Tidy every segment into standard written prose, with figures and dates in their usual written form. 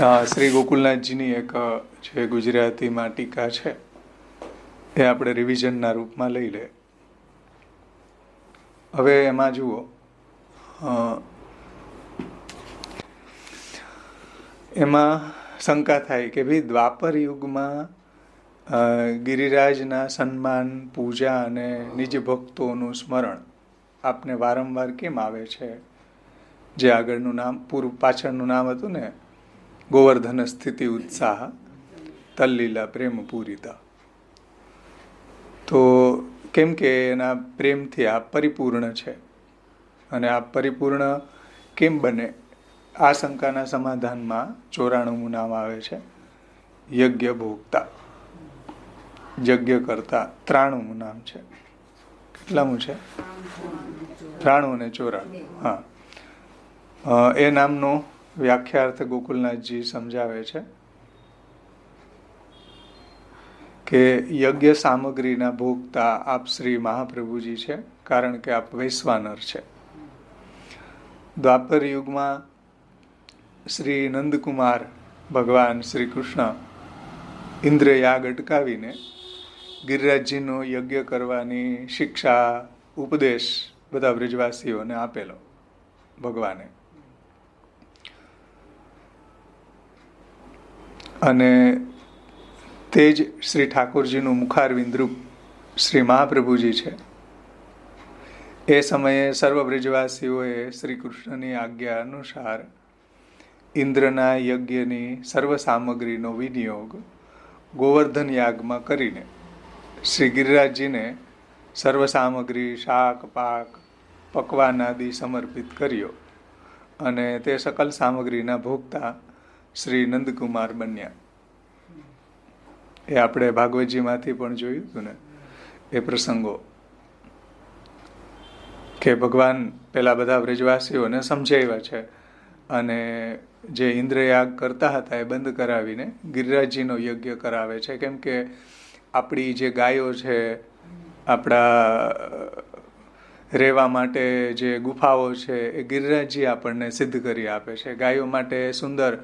શ્રી ગોકુલનાથજીની એક જે ગુજરાતીમાં ટીકા છે એ આપણે રિવિઝનના રૂપમાં લઈ લે. હવે એમાં જુઓ, એમાં શંકા થાય કે ભાઈ દ્વાપર યુગમાં ગિરિરાજના સન્માન, પૂજા અને નિજ ભક્તોનું સ્મરણ આપને વારંવાર કેમ આવે છે? જે આગળનું નામ પાછળનું નામ હતું ને, ગોવર્ધન સ્થિતિ ઉત્સાહ તલ્લીલા પ્રેમ પૂરિતા. તો કેમ કે એના પ્રેમથી આ પરિપૂર્ણ છે. અને આ પરિપૂર્ણ કેમ બને? આ શંકાના સમાધાનમાં 94મું નામ આવે છે યજ્ઞ ભોગતા, યજ્ઞ કરતા. 93મું નામ છે. કેટલામું છે? 93 અને 94. હા, એ નામનો વ્યાખ્યાર્થ ગોકુલનાથજી સમજાવે છે કે યજ્ઞ સામગ્રીના ભોગતા આપ શ્રી મહાપ્રભુજી છે, કારણ કે આપ વૈશ્વાનર છે. દ્વાપર યુગમાં શ્રી નંદકુમાર ભગવાન શ્રી કૃષ્ણ ઇન્દ્રયાગ અટકાવીને ગિરિરાજજીનો યજ્ઞ કરવાની શિક્ષા, ઉપદેશ બધા બ્રજવાસીઓને આપેલો ભગવાને. અને તે જ શ્રી ઠાકોરજીનું મુખારવિંદ રૂપ શ્રી મહાપ્રભુજી છે. એ સમયે સર્વ બ્રજવાસીઓએ શ્રી કૃષ્ણની આજ્ઞા અનુસાર ઇન્દ્રના યજ્ઞની સર્વ સામગ્રીનો વિનિયોગ ગોવર્ધન યાગમાં કરીને શ્રી ગિરિરાજજીને સર્વ સામગ્રી, શાક, પાક, પકવાન આદિ સમર્પિત કર્યો. અને તે સકલ સામગ્રીના ભોગતા શ્રી નંદકુમાર બન્યા. એ આપણે ભાગવતજીમાંથી પણ જોયું હતું ને એ પ્રસંગો, કે ભગવાન પેલા બધા વ્રજવાસીઓને સમજાવ્યા છે અને જે ઇન્દ્રયાગ કરતા હતા એ બંધ કરાવીને ગિરિરાજજીનો યજ્ઞ કરાવે છે. કેમ કે આપણી જે ગાયો છે, આપણા રહેવા માટે જે ગુફાઓ છે, એ ગિરિરાજજી આપણને સિદ્ધ કરી આપે છે. ગાયો માટે સુંદર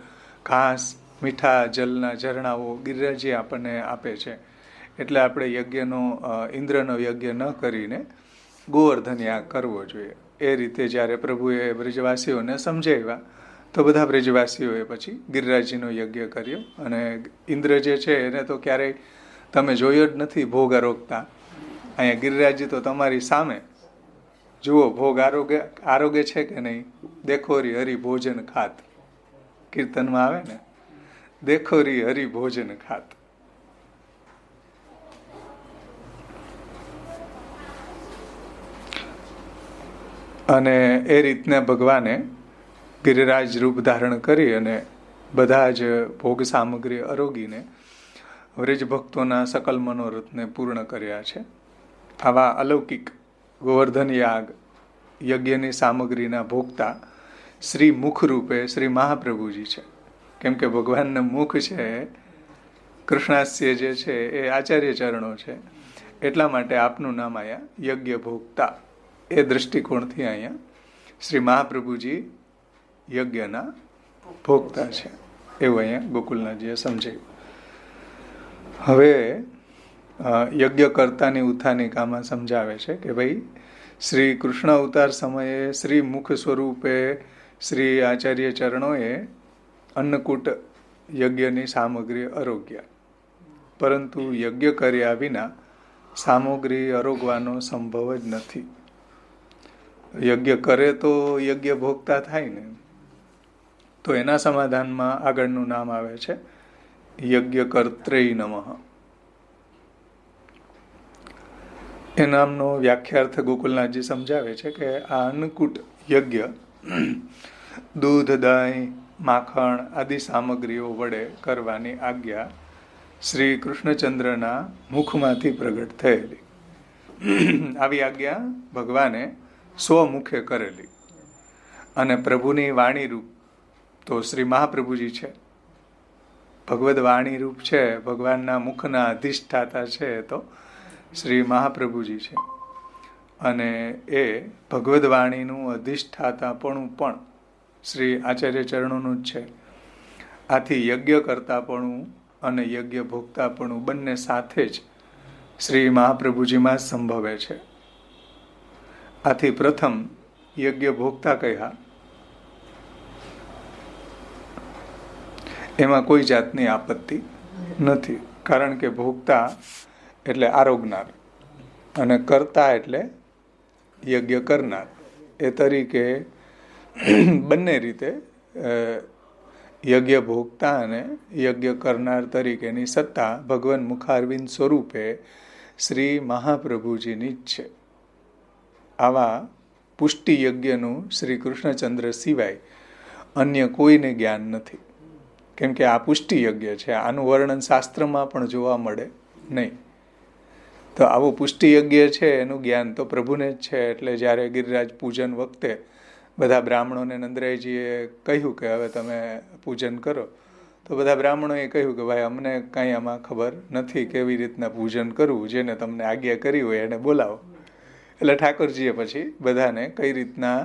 ઘાસ, મીઠા જલના ઝરણાઓ ગિરિરાજજી આપણને આપે છે. એટલે આપણે ઇન્દ્રનો યજ્ઞ ન કરીને ગોવર્ધન યાગ કરવો જોઈએ. એ રીતે જ્યારે પ્રભુએ બ્રજવાસીઓને સમજાવ્યા તો બધા બ્રજવાસીઓએ પછી ગિરિરાજજીનો યજ્ઞ કર્યો. અને ઇન્દ્ર જે છે એને તો ક્યારેય તમે જોયો જ નથી ભોગ આરોગતા. અહીંયા ગિરિરાજજી તો તમારી સામે જુઓ ભોગ આરોગે છે કે નહીં. દેખોરી હરિ ભોજન ખાત, કીર્તનમાં આવે ને, દેખોરી હરિ ભોજન ખાત. અને એ રીતના ભગવાને ગિરિરાજ રૂપ ધારણ કરી અને બધા જ ભોગ સામગ્રી આરોગીને વ્રજ ભક્તોના સકલ મનોરથને પૂર્ણ કર્યા છે. આવા અલૌકિક ગોવર્ધન યાગ યજ્ઞની સામગ્રીના ભોગતા શ્રી મુખ રૂપે શ્રી મહાપ્રભુજી છે. કેમ કે ભગવાનના મુખ છે, કૃષ્ણાસ્ય જે છે એ આચાર્ય ચરણો છે. એટલા માટે આપનું નામ અહીંયા યજ્ઞ ભોગતા, એ દ્રષ્ટિકોણથી અહીંયા શ્રી મહાપ્રભુજી યજ્ઞના ભોગતા છે એવું અહીંયા ગોકુલનાથજીએ સમજાવ્યું. હવે યજ્ઞ કરતાની ઉત્થાનિકામાં સમજાવે છે કે ભાઈ શ્રી કૃષ્ણ અવતાર સમયે શ્રી મુખ સ્વરૂપે શ્રી આચાર્ય ચરણોએ અન્નકૂટ યજ્ઞની સામગ્રી આરોગ્યા. પરંતુ યજ્ઞ કર્યા વિના સામગ્રી આરોગવાનો સંભવ જ નથી. યજ્ઞ કરે તો યજ્ઞ ભોગતા થાય ને. તો એના સમાધાનમાં આગળનું નામ આવે છે યજ્ઞ કર્ત્રય નમઃ. એ નામનો વ્યાખ્યાર્થ ગોકુલનાથજી સમજાવે છે કે આ અન્નકૂટ યજ્ઞ દૂધ, દહીં, માખણ આદિ સામગ્રીઓ વડે કરવાની આજ્ઞા શ્રી કૃષ્ણચંદ્રના મુખમાંથી પ્રગટ થયેલી. આવી આજ્ઞા ભગવાને સ્વમુખે કરેલી. અને પ્રભુની વાણી રૂપ તો શ્રી મહાપ્રભુજી છે. ભગવદ વાણી રૂપ છે, ભગવાનના મુખના અધિષ્ઠાતા છે તો શ્રી મહાપ્રભુજી છે. અને એ ભગવદ વાણીનું અધિષ્ઠાતાપણું પણ શ્રી આચાર્ય ચરણોનું જ છે. આથી યજ્ઞ કરતાપણું અને યજ્ઞ ભોગતાપણું બંને સાથે જ શ્રી મહાપ્રભુજીમાં સંભવે છે. આથી પ્રથમ યજ્ઞ ભોગતા કહ્યા, એમાં કોઈ જાતની આપત્તિ નથી, કારણ કે ભોગતા એટલે આરોગનાર અને કરતા એટલે યજ્ઞ કરનાર. એ તરીકે બંને રીતે યજ્ઞ ભોગતા અને યજ્ઞ કરનાર તરીકેની સત્તા ભગવાન મુખારવિંદ સ્વરૂપે શ્રી મહાપ્રભુજીની જ છે. આવા પુષ્ટિ યજ્ઞનું શ્રી કૃષ્ણચંદ્ર સિવાય અન્ય કોઈને જ્ઞાન નથી. કેમ કે આ પુષ્ટિ યજ્ઞ છે, આનું વર્ણન શાસ્ત્રમાં પણ જોવા મળે નહીં. તો આવું પુષ્ટિ યજ્ઞ છે એનું જ્ઞાન તો પ્રભુને જ છે. એટલે જ્યારે ગિરિરાજ પૂજન વખતે બધા બ્રાહ્મણોને નંદરાયજીએ કહ્યું કે હવે તમે પૂજન કરો, તો બધા બ્રાહ્મણોએ કહ્યું કે ભાઈ અમને કાંઈ આમાં ખબર નથી કેવી રીતના પૂજન કરવું, જેને તમને આજ્ઞા કરી હોય એને બોલાવો. એટલે ઠાકોરજીએ પછી બધાને કઈ રીતના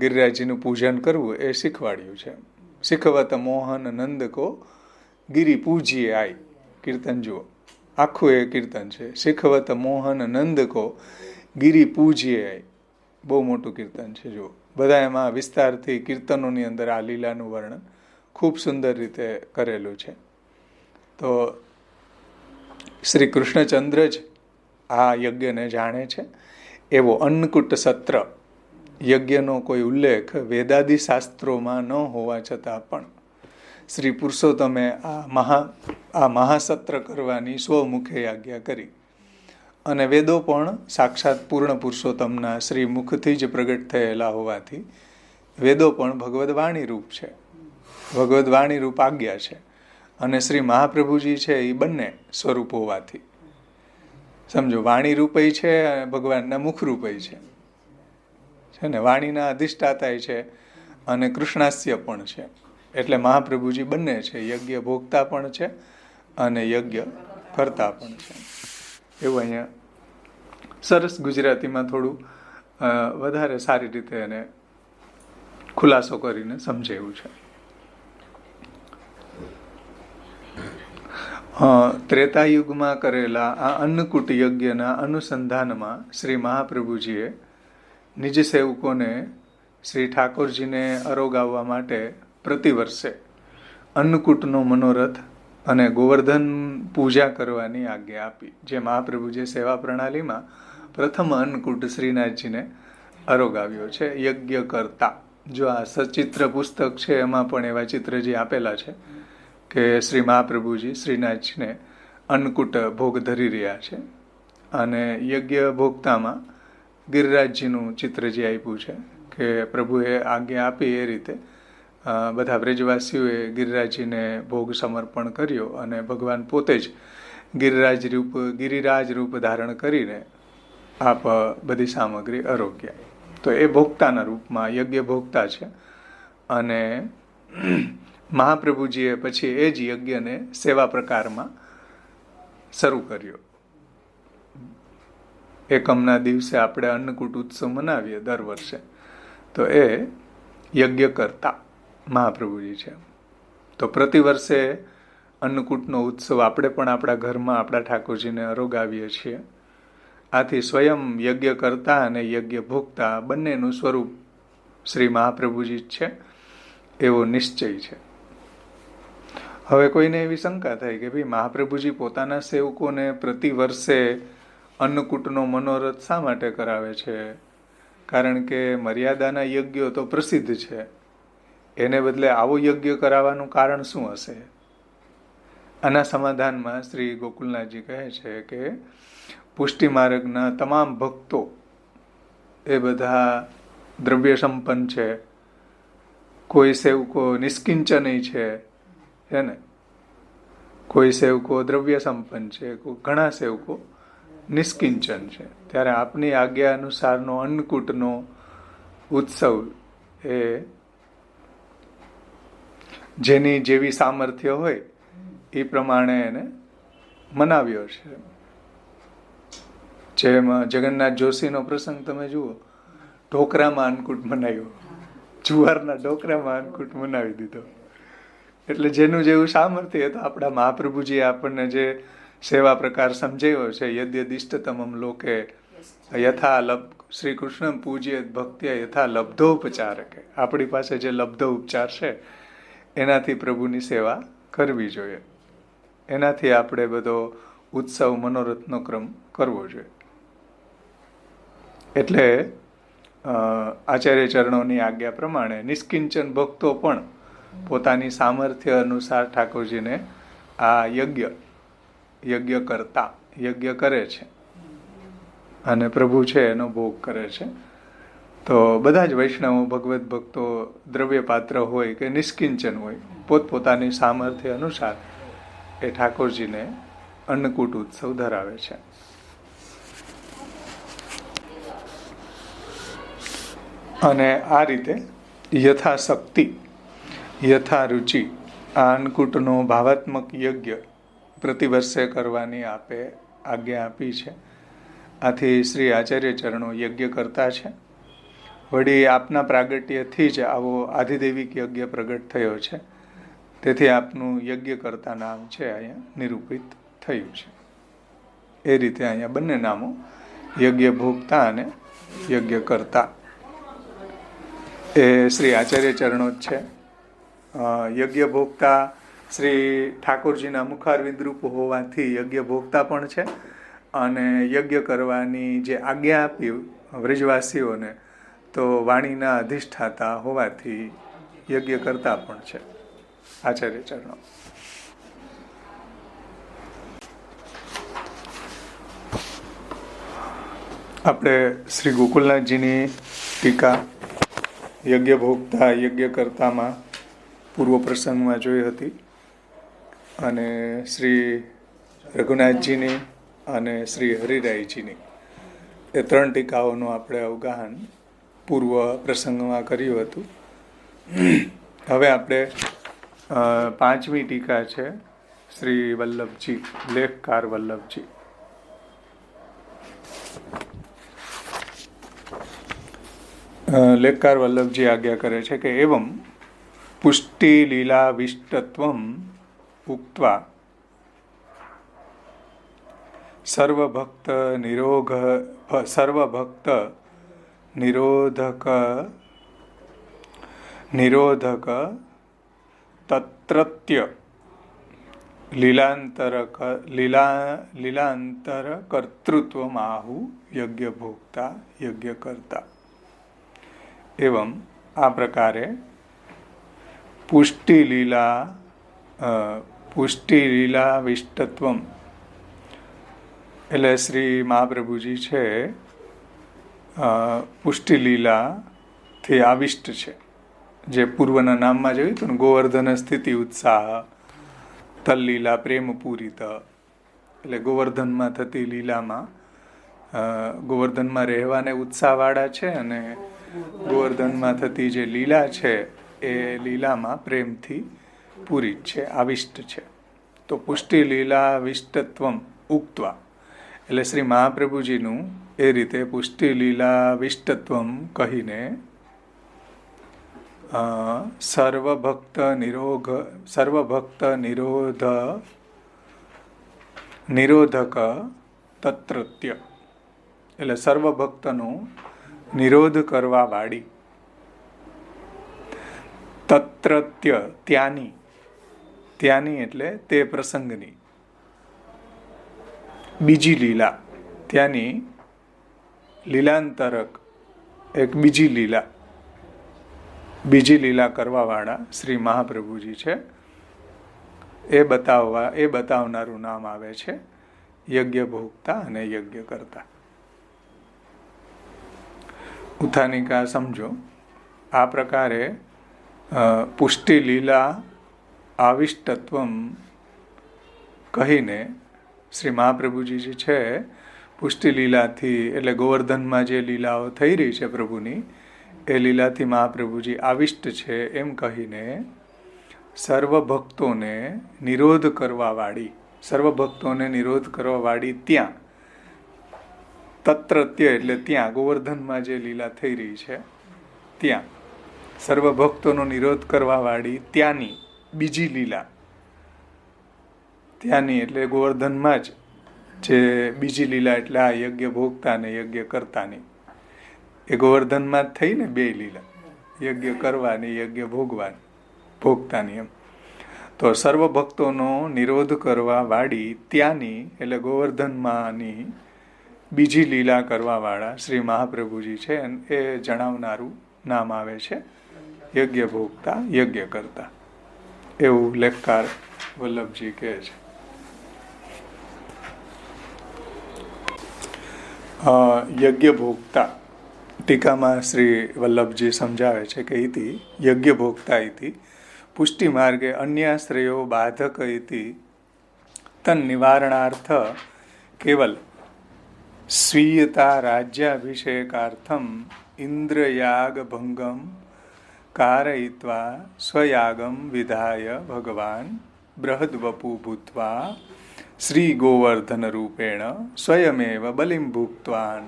ગિરિરાજજીનું પૂજન કરવું એ શીખવાડ્યું છે. શીખવત મોહન નંદ કો ગિરી પૂજીએ આઈ, કીર્તન જુઓ, આખું એ કીર્તન છે. શીખવત મોહન નંદ કો ગિરી પૂજીએ આઈ, બહુ મોટું કીર્તન છે. જુઓ, બધા એમાં વિસ્તારથી કીર્તનોની અંદર આ લીલાનું વર્ણન ખૂબ સુંદર રીતે કરેલું છે. તો શ્રી કૃષ્ણચંદ્ર જ આ યજ્ઞને જાણે છે. એવો અન્નકૂટ સત્ર યજ્ઞનો કોઈ ઉલ્લેખ વેદાદિ શાસ્ત્રોમાં ન હોવા છતાં પણ શ્રી પુરુષોત્તમે આ મહાસત્ર કરવાની સ્વમુખે આજ્ઞા કરી. અને વેદો પણ સાક્ષાત પૂર્ણ પુરુષોત્તમના શ્રી મુખથી જ પ્રગટ થયેલા હોવાથી વેદો પણ ભગવદ વાણી રૂપ છે, ભગવદ વાણી રૂપ આજ્ઞા છે. અને શ્રી મહાપ્રભુજી છે એ બંને સ્વરૂપ હોવાથી સમજો, વાણી રૂપય છે અને ભગવાનના મુખ રૂપય છે ને, વાણીના અધિષ્ઠાતાય છે અને કૃષ્ણાસ્ય પણ છે. એટલે મહાપ્રભુજી બંને છે, યજ્ઞ ભોગતા પણ છે અને યજ્ઞ કરતા પણ છે. એવું અહીંયા સરસ ગુજરાતીમાં થોડું વધારે સારી રીતે એને ખુલાસો કરીને સમજાવ્યું છે. ત્રેતાયુગમાં કરેલા આ અન્નકૂટ યજ્ઞના અનુસંધાનમાં શ્રી મહાપ્રભુજીએ નિજ સેવકોને શ્રી ઠાકોરજીને અરોગાવવા માટે પ્રતિવર્ષે અન્નકૂટનો મનોરથ અને ગોવર્ધન પૂજા કરવાની આજ્ઞા આપી. જે મહાપ્રભુજીએ સેવા પ્રણાલીમાં પ્રથમ અન્નકૂટ શ્રીનાથજીને અરોગાવ્યો છે યજ્ઞ કરતા. જો આ સચિત્ર પુસ્તક છે એમાં પણ એવા ચિત્રજી આપેલા છે કે શ્રી મહાપ્રભુજી શ્રીનાથજીને અન્નકૂટ ભોગ ધરી રહ્યા છે અને યજ્ઞ ભોગતામાં ગિરિરાજજીનું ચિત્ર જે આપ્યું છે કે પ્રભુએ આજ્ઞા આપી એ રીતે બધા બ્રજવાસીઓએ ગિરિરાજજીને ભોગ સમર્પણ કર્યો અને ભગવાન પોતે જ ગિરિરાજ રૂપ ધારણ કરીને આપ બધી સામગ્રી આરોગ્યા. તો એ ભોગતાના રૂપમાં યજ્ઞ ભોગતા છે. અને મહાપ્રભુજીએ પછી એ જ યજ્ઞને સેવા પ્રકારમાં શરૂ કર્યો. એકમના દિવસે આપણે અન્નકૂટ ઉત્સવ મનાવીએ દર વર્ષે, તો એ યજ્ઞ કરતા મહાપ્રભુજી છે. તો પ્રતિ વર્ષે અન્નકૂટનો ઉત્સવ આપણે પણ આપણા ઘરમાં આપણા ઠાકોરજીને અરોગાવીએ છીએ. આથી સ્વયં યજ્ઞ કરતા અને યજ્ઞ ભોગતા બંનેનું સ્વરૂપ શ્રી મહાપ્રભુજી જ છે એવો નિશ્ચય છે. હવે કોઈને એવી શંકા થાય કે ભાઈ મહાપ્રભુજી પોતાના સેવકોને પ્રતિ વર્ષે અન્નકૂટનો મનોરથ શા માટે કરાવે છે? કારણ કે મર્યાદાના યજ્ઞો તો પ્રસિદ્ધ છે, એને બદલે આવો યજ્ઞ કરાવવાનું કારણ શું હશે? આના સમાધાનમાં શ્રી ગોકુલનાથજી કહે છે કે પુષ્ટિ માર્ગના તમામ ભક્તો એ બધા દ્રવ્ય સંપન્ન છે, કોઈ સેવકો નિષ્કિંચનય છે ને, કોઈ સેવકો દ્રવ્ય સંપન્ન છે, ઘણા સેવકો નિષ્કિંચન છે. ત્યારે આપની આજ્ઞા અનુસારનો અન્નકૂટનો ઉત્સવ એ જેની જેવી સામર્થ્ય હોય એ પ્રમાણે એને મનાવ્યો છે. જેમ જગન્નાથ જોશીનો પ્રસંગ તમે જુઓ, ઢોકરામાં અન્નકૂટ મનાવ્યો, જુવારના ઢોકરામાં અન્નકૂટ મનાવી દીધો. એટલે જેનું જેવું સામર્થ્ય, તો આપણા મહાપ્રભુજી આપણને જે સેવા પ્રકાર સમજાવ્યો છે, યદ્યદિષ્ટતમમ લોકે યથા શ્રી કૃષ્ણ પૂજ્ય ભક્ત્ય યથા લબ્ધોપચાર, કે આપણી પાસે જે લબ્ધ ઉપચાર છે એનાથી પ્રભુની સેવા કરવી જોઈએ. એનાથી આપણે બધો ઉત્સવ મનોરથનો ક્રમ કરવો જોઈએ. એટલે આચાર્ય ચરણોની આજ્ઞા પ્રમાણે નિષ્કિંચન ભક્તો પણ પોતાની સામર્થ્ય અનુસાર ઠાકોરજીને આ યજ્ઞ કરતા યજ્ઞ કરે છે અને પ્રભુ છે એનો ભોગ કરે છે. તો બધા જ વૈષ્ણવો ભગવત ભક્તો દ્રવ્ય પાત્ર હોય કે નિષ્કિંચન હોય, પોતપોતાની સામર્થ્ય અનુસાર એ ઠાકોરજીને અન્નકૂટ ઉત્સવ ધરાવે છે. અને આ રીતે યથાશક્તિ યથા રુચિ આ અન્નકૂટનો ભાવાત્મક યજ્ઞ પ્રતિવર્ષે કરવાની આપે આજ્ઞા આપી છે. આથી શ્રી આચાર્ય ચરણો યજ્ઞ કરતા છે. વળી આપના પ્રાગટ્યથી જ આવો આધિદેવિક યજ્ઞ પ્રગટ થયો છે. તેથી આપનું યજ્ઞ કરતા નામ છે અહીંયા નિરૂપિત થયું છે. એ રીતે અહીંયા બંને નામો યજ્ઞ ભોગતા અને યજ્ઞ કરતા એ શ્રી આચાર્ય ચરણો જ છે. યજ્ઞ ભોગતા શ્રી ઠાકોરજીના મુખારવિંદ રૂપ હોવાથી યજ્ઞ ભોગતા પણ છે, અને યજ્ઞ કરવાની જે આજ્ઞા આપી વ્રજવાસીઓને તો વાણીના અધિષ્ઠાતા હોવાથી યજ્ઞ કરતા પણ છે આચાર્ય ચરણો. આપણે શ્રી ગોકુલનાથજીની ટીકા યજ્ઞ ભોગતા યજ્ઞ કરતામાં પૂર્વ પ્રસંગમાં જોઈ હતી, અને શ્રી રઘુનાથજીની અને શ્રી હરિરાયજીની એ 3 ટીકાઓનું આપણે અવગાહન પૂર્વ પ્રસંગમાં કર્યું હતું. હવે આપણે 5મી ટીકા છે શ્રી વલ્લભજી, લેખકાર વલ્લભજી. લેખકાર વલ્લભજી આજ્ઞા કરે છે કે એવમ પુષ્ટિ લીલા વિષ્ટત્વમ ઉક્ત્વા સર્વભક્ત નિરોધક તત્રત્ય લીલાંતર કર્તૃત્વમાહુ યજ્ઞ ભોગતા યજ્ઞ કરતા. એવમ આ પ્રકારે પુષ્ટિ લીલા વિષ્ટત્વમ એટલે શ્રી મહાપ્રભુજી છે પુષ્ટિ લીલાથી આવિષ્ટ છે. જે પૂર્વના નામમાં જોયું હતું ને, ગોવર્ધન સ્થિતિ ઉત્સાહ તલ્લીલા પ્રેમ પૂરિત, એટલે ગોવર્ધનમાં થતી લીલામાં ગોવર્ધનમાં રહેવાને ઉત્સાહવાળા છે, અને ગોવર્ધનમાં થતી જે લીલા છે એ લીલામાં પ્રેમથી પૂરિત છે, આવિષ્ટ છે. તો પુષ્ટિ લીલા વિષ્ટત્વમ ઉક્ત્વા એટલે શ્રી મહાપ્રભુજીનું એ રીતે પુષ્ટિ લીલા વિષ્ટત્વમ કહીને સર્વભક્ત નિરોધક તત્રત્ય એટલે સર્વભક્તનો નિરોધ કરવા વાળી, તત્રત્ય ત્યાંની એટલે તે પ્રસંગની, બીજી લીલા ત્યાંની લીલાંતરક એક બીજી લીલા કરવા વાળા શ્રી મહાપ્રભુજી છે. એ બતાવનારું નામ આવે છે યજ્ઞ ભોગતા અને યજ્ઞ કરતા. ઉત્થાનિકા સમજો. આ પ્રકારે પુષ્ટિ લીલા આવિષ્ટત્વમ કહીને શ્રી મહાપ્રભુજી જે છે પુષ્ટિ લીલાથી એટલે ગોવર્ધનમાં જે લીલાઓ થઈ રહી છે પ્રભુની, એ લીલાથી મહાપ્રભુજી આવિષ્ટ છે એમ કહીને સર્વભક્તોને નિરોધ કરવા વાળી ત્યાં તત્રત્ય એટલે ત્યાં ગોવર્ધનમાં જે લીલા થઈ રહી છે ત્યાં સર્વભક્તોનો નિરોધ કરવા વાળી ત્યાંની બીજી લીલા ત્યાંની, એટલે ગોવર્ધનમાં જ જે બીજી લીલા, એટલે આ યજ્ઞ ભોગતા ને યજ્ઞ કરતાની, એ ગોવર્ધનમાં જ થઈ ને બે લીલા, યજ્ઞ કરવાની, યજ્ઞ ભોગતાની એમ. તો સર્વ ભક્તોનો નિરોધ કરવા વાળી ત્યાંની, એટલે ગોવર્ધનમાંની બીજી લીલા કરવા વાળા શ્રી મહાપ્રભુજી છે, એ જણાવનારું નામ આવે છે યજ્ઞ ભોગતા, યજ્ઞ કરતા, એવું લેખકાર વલ્લભજી કહે છે. યજ્ઞ ભોગતા ટીકામાં શ્રી વલ્લભજી સમજાવે છે કે ઇતિ યજ્ઞ ભોગતા ઇતિ પુષ્ટિ માર્ગે અન્યાશ્રયો બાધક ઇતિ તન નિવારણાર્થ કેવલ સ્વીયતા રાજ્યાભિષેકાર્થમ ઇન્દ્રયાગ ભંગમ કારયિત્વા સ્વયાગમ વિધાય ભગવાન બૃહદ્વપુ ભૂત્વા શ્રી ગોવર્ધન રૂપેણ સ્વયમેવ બલિમ ભુક્તવાન.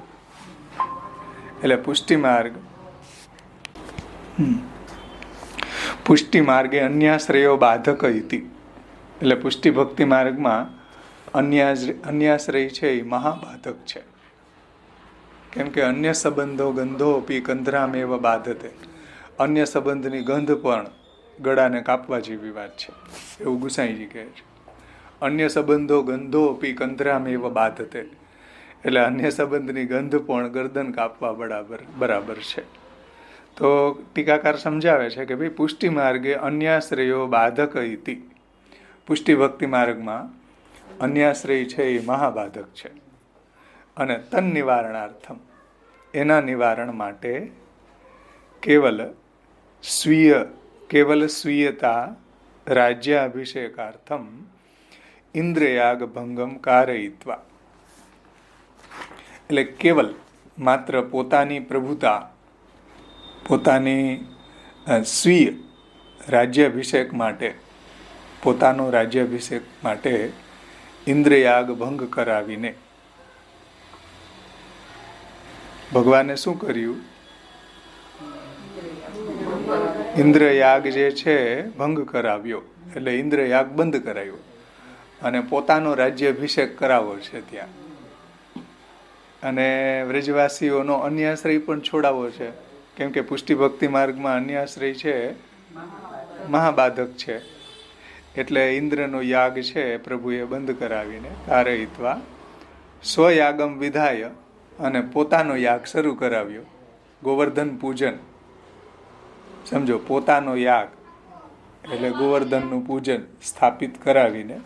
એટલે પુષ્ટિ માર્ગે અન્યાશ્રયો બાધક ઇતિ, એટલે પુષ્ટિ ભક્તિ માર્ગમાં અન્યાશ્રય છે એ મહાબાધક છે. કેમ કે અન્ય સંબંધો ગંધો પી કંધરામેવ બાધતે, અન્ય સંબંધની ગંધ પણ ગળાને કાપવા જેવી વાત છે, એવું ગુસાઈજી કહે છે. અન્ય સંબંધો ગંધો પી કંધરામેવ બાધતે, એટલે અન્ય સંબંધની ગંધ પણ ગરદન કાપવા બરાબર છે. તો ટીકાકાર સમજાવે છે કે ભાઈ પુષ્ટિ માર્ગે અન્યાશ્રયો બાધક ઇતિ, પુષ્ટિ ભક્તિ માર્ગમાં અન્યાશ્રય છે એ મહાબાધક છે. અને તન નિવારણાર્થમ, એના નિવારણ માટે કેવલ સ્વીયતા રાજ્યાભિષેકાર્થમ ઇન્દ્રયાગ ભંગમ કારયિત્વા, એટલે કેવલ માત્ર પોતાની પ્રભુતા, પોતાની સ્વીય રાજ્યાભિષેક માટે, પોતાનો રાજ્યાભિષેક માટે ઇન્દ્રયાગ ભંગ કરાવીને ભગવાને શું કર્યું? ઇન્દ્રયાગ જે છે ભંગ કરાવ્યો, એટલે ઇન્દ્રયાગ બંધ કરાવ્યો અને પોતાનો રાજ્યાભિષેક કરાવો છે ત્યાં. અને વ્રજવાસીઓનો અન્યાશ્રય પણ છોડાવો છે, કેમ કે પુષ્ટિ ભક્તિ માર્ગમાં અન્યાશ્રય છે મહાબાધક છે. એટલે ઇન્દ્રનો યાગ છે પ્રભુએ બંધ કરાવીને કારયિત્વા સ્વયાગમ વિધાય, અને પોતાનો યાગ શરૂ કરાવ્યો. ગોવર્ધન પૂજન, સમજો, પોતાનો યાગ એટલે ગોવર્ધનનું પૂજન સ્થાપિત કરાવીને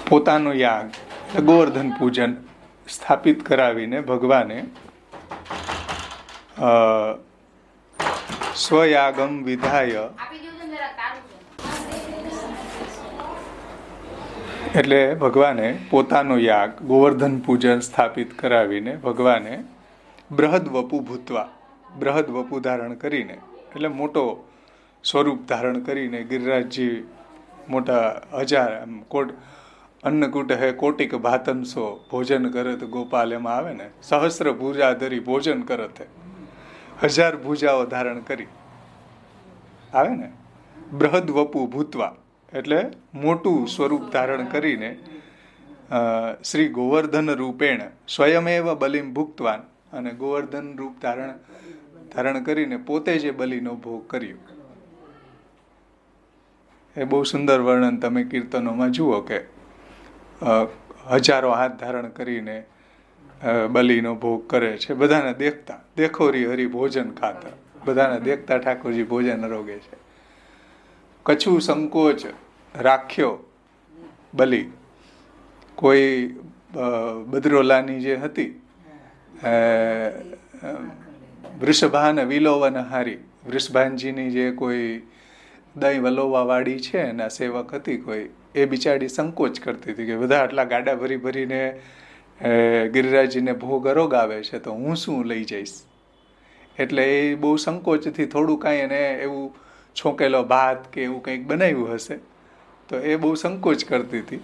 પોતાનો યાગ એટલે ગોવર્ધન પૂજન સ્થાપિત કરાવીને ભગવાને સ્વયાગમ વિધાય, એટલે ભગવાને પોતાનો યાગ ગોવર્ધન પૂજન સ્થાપિત કરાવીને ભગવાને બૃહદ્વપુ ભૂત્વા, બૃહદ્વપુ ધારણ કરીને, એટલે મોટો સ્વરૂપ ધારણ કરીને ગિરિરાજજી મોટા 1000 અન્નકૂટ હે કોટિક ભાતનસો ભોજન કરત ગોપાલ, એમાં આવે ને સહસ્ર ભુજા ધરી ભોજન કરત, 1000 ભુજાઓ ધારણ કરી આવે ને. બૃહદ્વપુ ભૂત્વા એટલે મોટું સ્વરૂપ ધારણ કરીને શ્રી ગોવર્ધન રૂપેણ સ્વયમેવ બલિમ ભુક્તવાન, અને ગોવર્ધન રૂપ ધારણ કરીને પોતે જે બલિનો ભોગ કર્યો. એ બહુ સુંદર વર્ણન તમે કીર્તનોમાં જુઓ કે 1000 હાથ ધારણ કરીને બલિનો ભોગ કરે છે. બધાને દેખતા દેખોરી હરિ ભોજન ખાતા, બધાને દેખતા ઠાકોરજી ભોજન આરોગે છે. કછું સંકોચ રાખ્યો બલિ, કોઈ બદરોલાની જે હતી વૃષભાન વિલોવન હારી, વૃષભાનજીની જે કોઈ દહીં વલોવા વાળી છે એના સેવક હતી કોઈ, એ બિચારી સંકોચ કરતી હતી કે બધા આટલા ગાડા ભરીને ગિરિરાજજીને ભોગ અરોગાવે છે તો હું શું લઈ જઈશ. એટલે એ બહુ સંકોચથી થોડું કાંઈ એને એવું છોંકેલો ભાત કે એવું કંઈક બનાવ્યું હશે, તો એ બહુ સંકોચ કરતી હતી.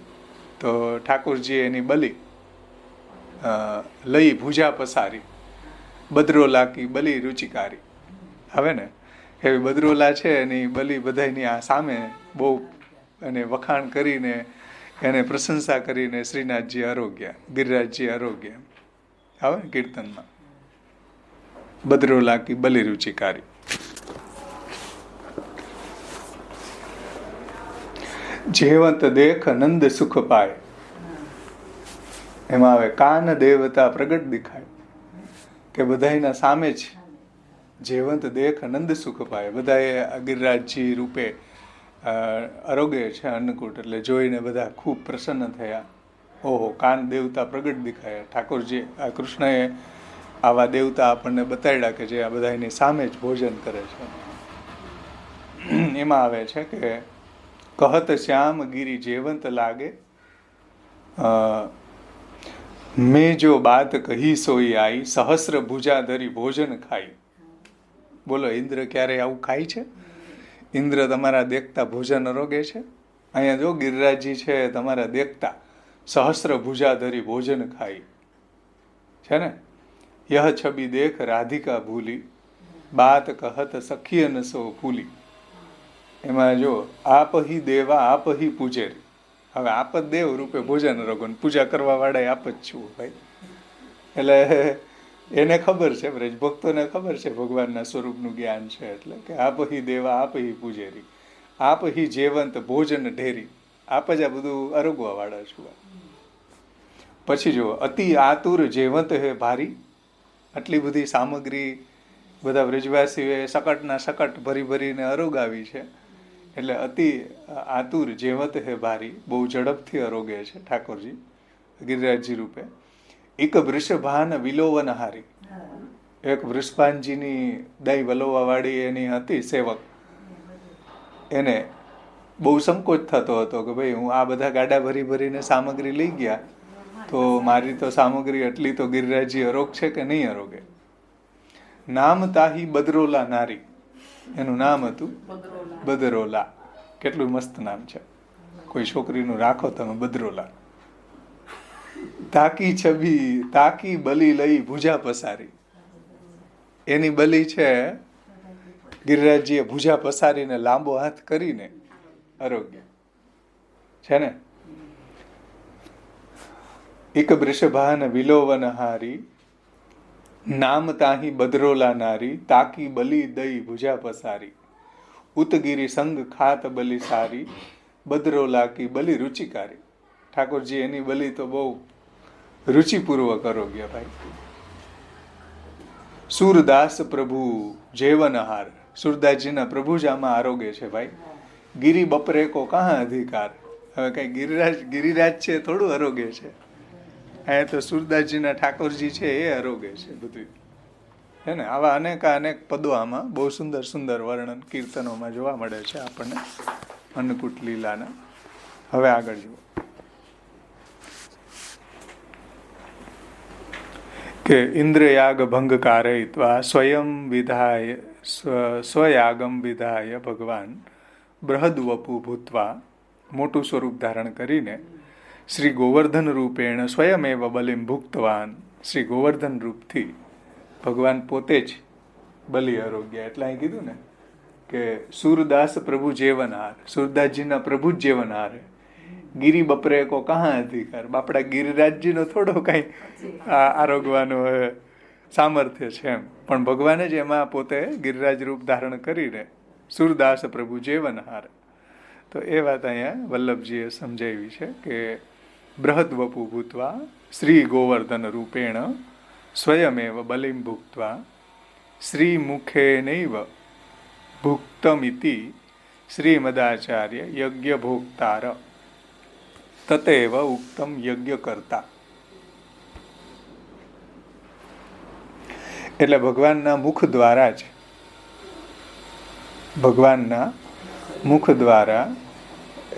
તો ઠાકોરજીએ એની બલિ લઈ ભૂજા પસારી, બદરો લાકી બલિ રુચિકારી, આવે ને એવી બદરોલા છે એની બલી બધાની આ સામે બહુ એને વખાણ કરીને એને પ્રશંસા કરીને શ્રીનાથજી આરોગ્ય, ગિરિરાજજી આરોગ્ય આવે ને કીર્તનમાં, બદરોલા કી બલી રુચિકારી. જેવંત દેખ નંદ સુખ પાય, એમાં આવે કાન દેવતા પ્રગટ દેખાય, કે બધાના સામે જ જેવંત દેખ નંદ સુખ પાય, બધાએ ગિરિરાજજી રૂપે આરોગ્ય છે અન્નકૂટ, એટલે જોઈને બધા ખૂબ પ્રસન્ન થયા. ઓહો, કાન દેવતા પ્રગટ દેખાયા. ઠાકોરજી આ કૃષ્ણએ આવા દેવતા આપણને બતાડ્યા કે જે આ બધાની સામે જ ભોજન કરે છે. એમાં આવે છે કે કહત શ્યામ ગિરી જેવંત લાગે, મેં જો બાત કહી સોઈ આઈ, સહસ્ર ભુજા ધરી ભોજન ખાઈ. બોલો, ઇન્દ્ર ક્યારે આવું ખાય છે? ઇન્દ્ર તમારા દેખતા ભોજન આરોગે છે. અહીંયા જો ગિરિરાજજી છે તમારા દેખતા સહસ્ર ભુજા ધરી ભોજન ખાઈ છે ને. યહ છબી દેખ રાધિકા ભૂલી, બાત કહત સખી ન સો ફૂલી. એમાં જો આપ હિ દેવા આપ હિ પૂજેરી. હવે આપ જ દેવ રૂપે ભોજન આરોગો, પૂજા કરવા વાળા આપ જ છું ભાઈ. એટલે એને ખબર છે, બ્રજભક્તોને ખબર છે ભગવાનના સ્વરૂપનું જ્ઞાન છે. એટલે કે આપ હિ દેવા આપ હિ પૂજેરી, આપ હિ જેવંત ભોજન ઢેરી. આપ જ આ બધું આરોગવા વાળા છું. પછી જો અતિ આતુર જેવંત હે ભારી. આટલી બધી સામગ્રી બધા વ્રજવાસીઓએ સકટના સકટ ભરી ભરીને આરોગાવી છે. એટલે અતિ આતુર જેવંત હે ભારી, બહુ ઝડપથી આરોગે છે ઠાકોરજી ગિરિરાજજી રૂપે. એક વૃષભાન વિલોવન હારી, એક વૃષભાનજીની દઈ વલોવા વાળી એની હતી સેવક, એને બહુ સંકોચ થતો હતો કે ભાઈ હું આ બધા ગાડા ભરી ભરીને સામગ્રી લઈ ગયા તો મારી તો સામગ્રી એટલી તો ગિરિરાજજી આરોગ છે કે નહીં આરોગે. નામ તાહી બદરોલા નારી, એનું નામ હતું બદરોલા. કેટલું મસ્ત નામ છે, કોઈ છોકરીનું રાખો તમે બદરોલા. તાકી છબી તાકી બલી લઈ ભુજા પસારી, એની બલી છે ગિરિરાજજીએ ભુજા પસારીને લાંબો હાથ કરીને આરોગ્ય છે ને. એક વૃષભાન વિલોવન હારી, નામ તાહી બદરોલા નારી, તાકી બલી દઈ ભુજા પસારી. ઉતગીરી સંગ ખાત બલી સારી, બદરોલા કી બલી રુચિકારી. ઠાકોરજી એની બલી તો બહુ રુચિપૂર્વક આરોગ્ય ભાઈ. સુરદાસ પ્રભુ જેવનહાર, સુરદાસજીના પ્રભુ જ આમાં આરોગ્ય છે ભાઈ. ગિરી બપરે કો કહા અધિકાર. હવે કઈ ગિરિરાજ છે થોડું આરોગ્ય છે, અહીંયા તો સુરદાસજીના ઠાકોરજી છે એ આરોગ્ય છે બધું છે ને. આવા અનેક પદો આમાં બહુ સુંદર સુંદર વર્ણન કીર્તનોમાં જોવા મળે છે આપણને અન્નકૂટ લીલાના. હવે આગળ જુઓ કે ઇન્દ્રયાગ ભંગ કારયિત્વા સ્વયં વિધાય સ્વયાગમ વિધાય ભગવાન બૃહદ્વપુ ભૂત્વા, મોટું સ્વરૂપ ધારણ કરીને શ્રી ગોવર્ધન રૂપેણ સ્વયમેવ બલિમ ભુક્તવાન. શ્રી ગોવર્ધન રૂપથી ભગવાન પોતે જ બલિ આરોગ્ય. એટલે અહીં કીધું ને કે સુરદાસ પ્રભુ જેવનહાર, સુરદાસજીના પ્રભુ જ જેવનહાર. ગિરી બપરે કો કહા અધિકાર, બાપડા ગિરિરાજજીનો થોડો કઈ આરોગવાનો સામર્થ્ય છે એમ, પણ ભગવાને જ એમાં પોતે ગિરિરાજ રૂપ ધારણ કરીને સુરદાસ પ્રભુ જેવનહાર. તો એ વાત અહીંયા વલ્લભજીએ સમજાવી છે કે બૃહદ્વપુ ભૂત્વા શ્રી ગોવર્ધન રૂપેણ સ્વયમેવ બલિમ ભુક્ત્વા શ્રી મુખેનૈવ ભુક્તમિતિ શ્રીમદાચાર્ય યજ્ઞ ભોક્તાર તતેવ ઉક્તમ યજ્ઞ કરતા. એટલે ભગવાનના મુખ દ્વારા જ, ભગવાનના મુખ દ્વારા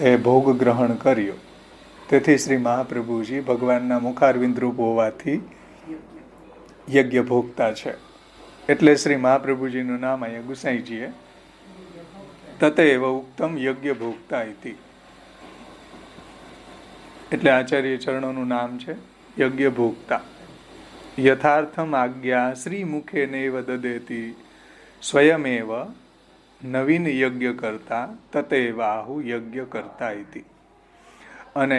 એ ભોગ ગ્રહણ કર્યો. તેથી શ્રી મહાપ્રભુજી ભગવાનના મુખારવિંદ રૂપ હોવાથી યજ્ઞ ભોગતા છે. એટલે શ્રી મહાપ્રભુજીનું નામ અહીંયા ગુસાઈજીએ તતેવ ઉક્તમ યજ્ઞ ભોગતા ઇતિ, એટલે આચાર્ય ચરણોનું નામ છે યજ્ઞ ભોગતા. યથાર્થમ આજ્ઞા શ્રી મુખે નૈવ દદેતી સ્વયમેવ નવીન યજ્ઞ કરતા તતેવાહુ યજ્ઞ કરતા ઇતિ. અને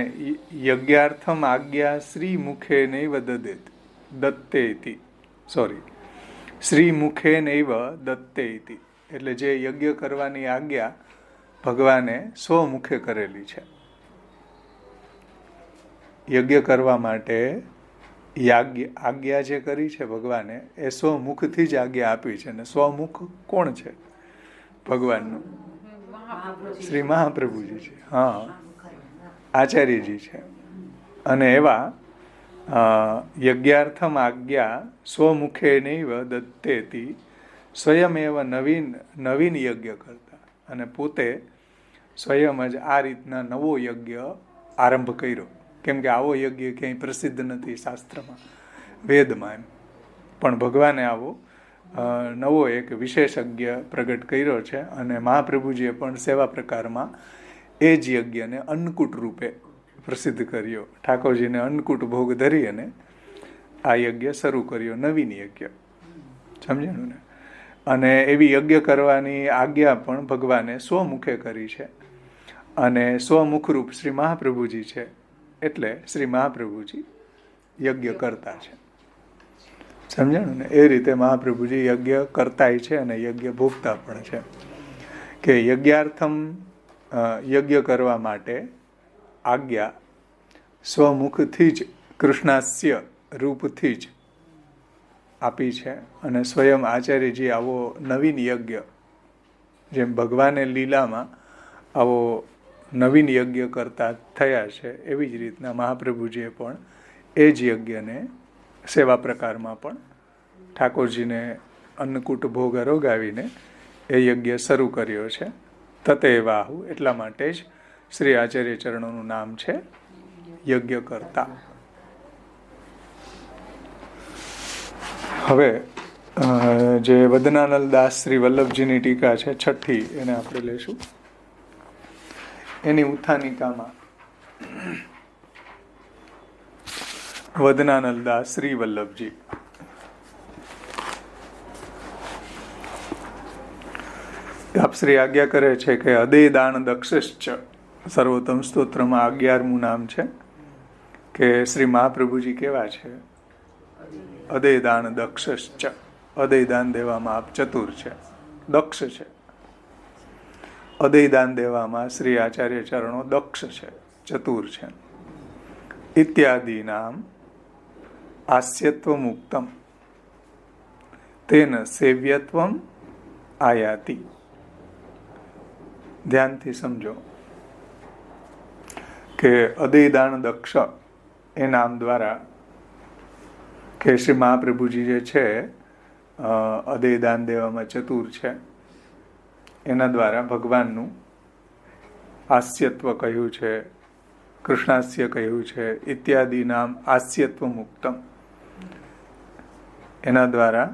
યજ્ઞાર્થમ આજ્ઞા શ્રી મુખે નૈવ દત્તે ઇતિ. શ્રી મુખે નૈવ દત્તે ઇતિ. એટલે જે યજ્ઞ કરવાની આજ્ઞા ભગવાને સ્વમુખે કરેલી છે. યજ્ઞ કરવા માટે આજ્ઞા જે કરી છે ભગવાને એ સ્વમુખથી જ આજ્ઞા આપી છે. અને સ્વમુખ કોણ છે? ભગવાનનું શ્રી મહાપ્રભુજી છે. હા, આચાર્યજી છે. અને એવા યજ્ઞાર્થમ આજ્ઞા સ્વમુખે નૈવ દત્તેતિ સ્વયમેવ નવીન યજ્ઞ કરતા. અને પોતે સ્વયં જ આ રીતના નવો યજ્ઞ આરંભ કર્યો. કેમ કે આવો યજ્ઞ ક્યાંય પ્રસિદ્ધ નથી શાસ્ત્રમાં, વેદમાં. એમ પણ ભગવાને આવો નવો એક વિશેષજ્ઞ પ્રગટ કર્યો છે. અને મહાપ્રભુજીએ પણ સેવા પ્રકારમાં એ જ યજ્ઞને અન્નકૂટ રૂપે પ્રસિદ્ધ કર્યો. ઠાકોરજીને અન્નકૂટ ભોગ ધરી અને આ યજ્ઞ શરૂ કર્યો, નવીન યજ્ઞ. સમજાણું ને? અને એવી યજ્ઞ કરવાની આજ્ઞા પણ ભગવાને સ્વમુખે કરી છે. અને સ્વમુખરૂપ શ્રી મહાપ્રભુજી છે. એટલે શ્રી મહાપ્રભુજી યજ્ઞ કરતા છે. સમજાણું ને? એ રીતે મહાપ્રભુજી યજ્ઞ કરતાય છે અને યજ્ઞ ભોગતા પણ છે. કે યજ્ઞાર્થમ યજ્ઞ કરવા માટે આજ્ઞા સ્વમુખથી જ કૃષ્ણાસ્ય રૂપથી જ આપી છે. અને સ્વયં આચાર્યજી આવો નવીન યજ્ઞ, જેમ ભગવાને લીલામાં આવો નવીન યજ્ઞ કરતા થયા છે, એવી જ રીતના મહાપ્રભુજીએ પણ એ જ યજ્ઞને સેવા પ્રકારમાં પણ ઠાકોરજીને અન્નકૂટ ભોગ અરોગાવીને એ યજ્ઞ શરૂ કર્યો છે. તતેવાહુ, એટલા માટે જ શ્રી આચાર્ય ચરણોનું નામ છે યજ્ઞ કરતા. હવે જે વદનાનંદ દાસ શ્રી વલ્લભજીની ટીકા છે, છઠ્ઠી, એને આપણે લેશું. એની ઉત્થાનિકામાં વદનાનંદ દાસ શ્રી વલ્લભજી આપશ્રી આજ્ઞા કરે છે કે અદય દાન દક્ષશ્ચ, સર્વોત્તમ સ્તોત્રમાં 11મું નામ છે કે શ્રી મહાપ્રભુજી કેવા છે? અદય દાન દક્ષશ્ચ. અદય દાન દેવામાં આપ ચતુર છે, દક્ષ છે. અદય દાન દેવામાં શ્રી આચાર્ય ચરણો દક્ષ છે, ચતુર છે. ઇત્યાદિ નામ આસ્યત્વ મુક્તમ તેન સેવ્યત્વમ આયાતિ. ધ્યાનથી સમજો કે અદયદાન દક્ષ એ નામ દ્વારા કે શ્રી મહાપ્રભુજી જે છે અદયદાન દેવામાં ચતુર છે, એના દ્વારા ભગવાનનું આસ્યત્વ કહ્યું છે, કૃષ્ણાસ્ય કહ્યું છે. ઇત્યાદિ નામ આસ્યત્વ મુક્તમ, એના દ્વારા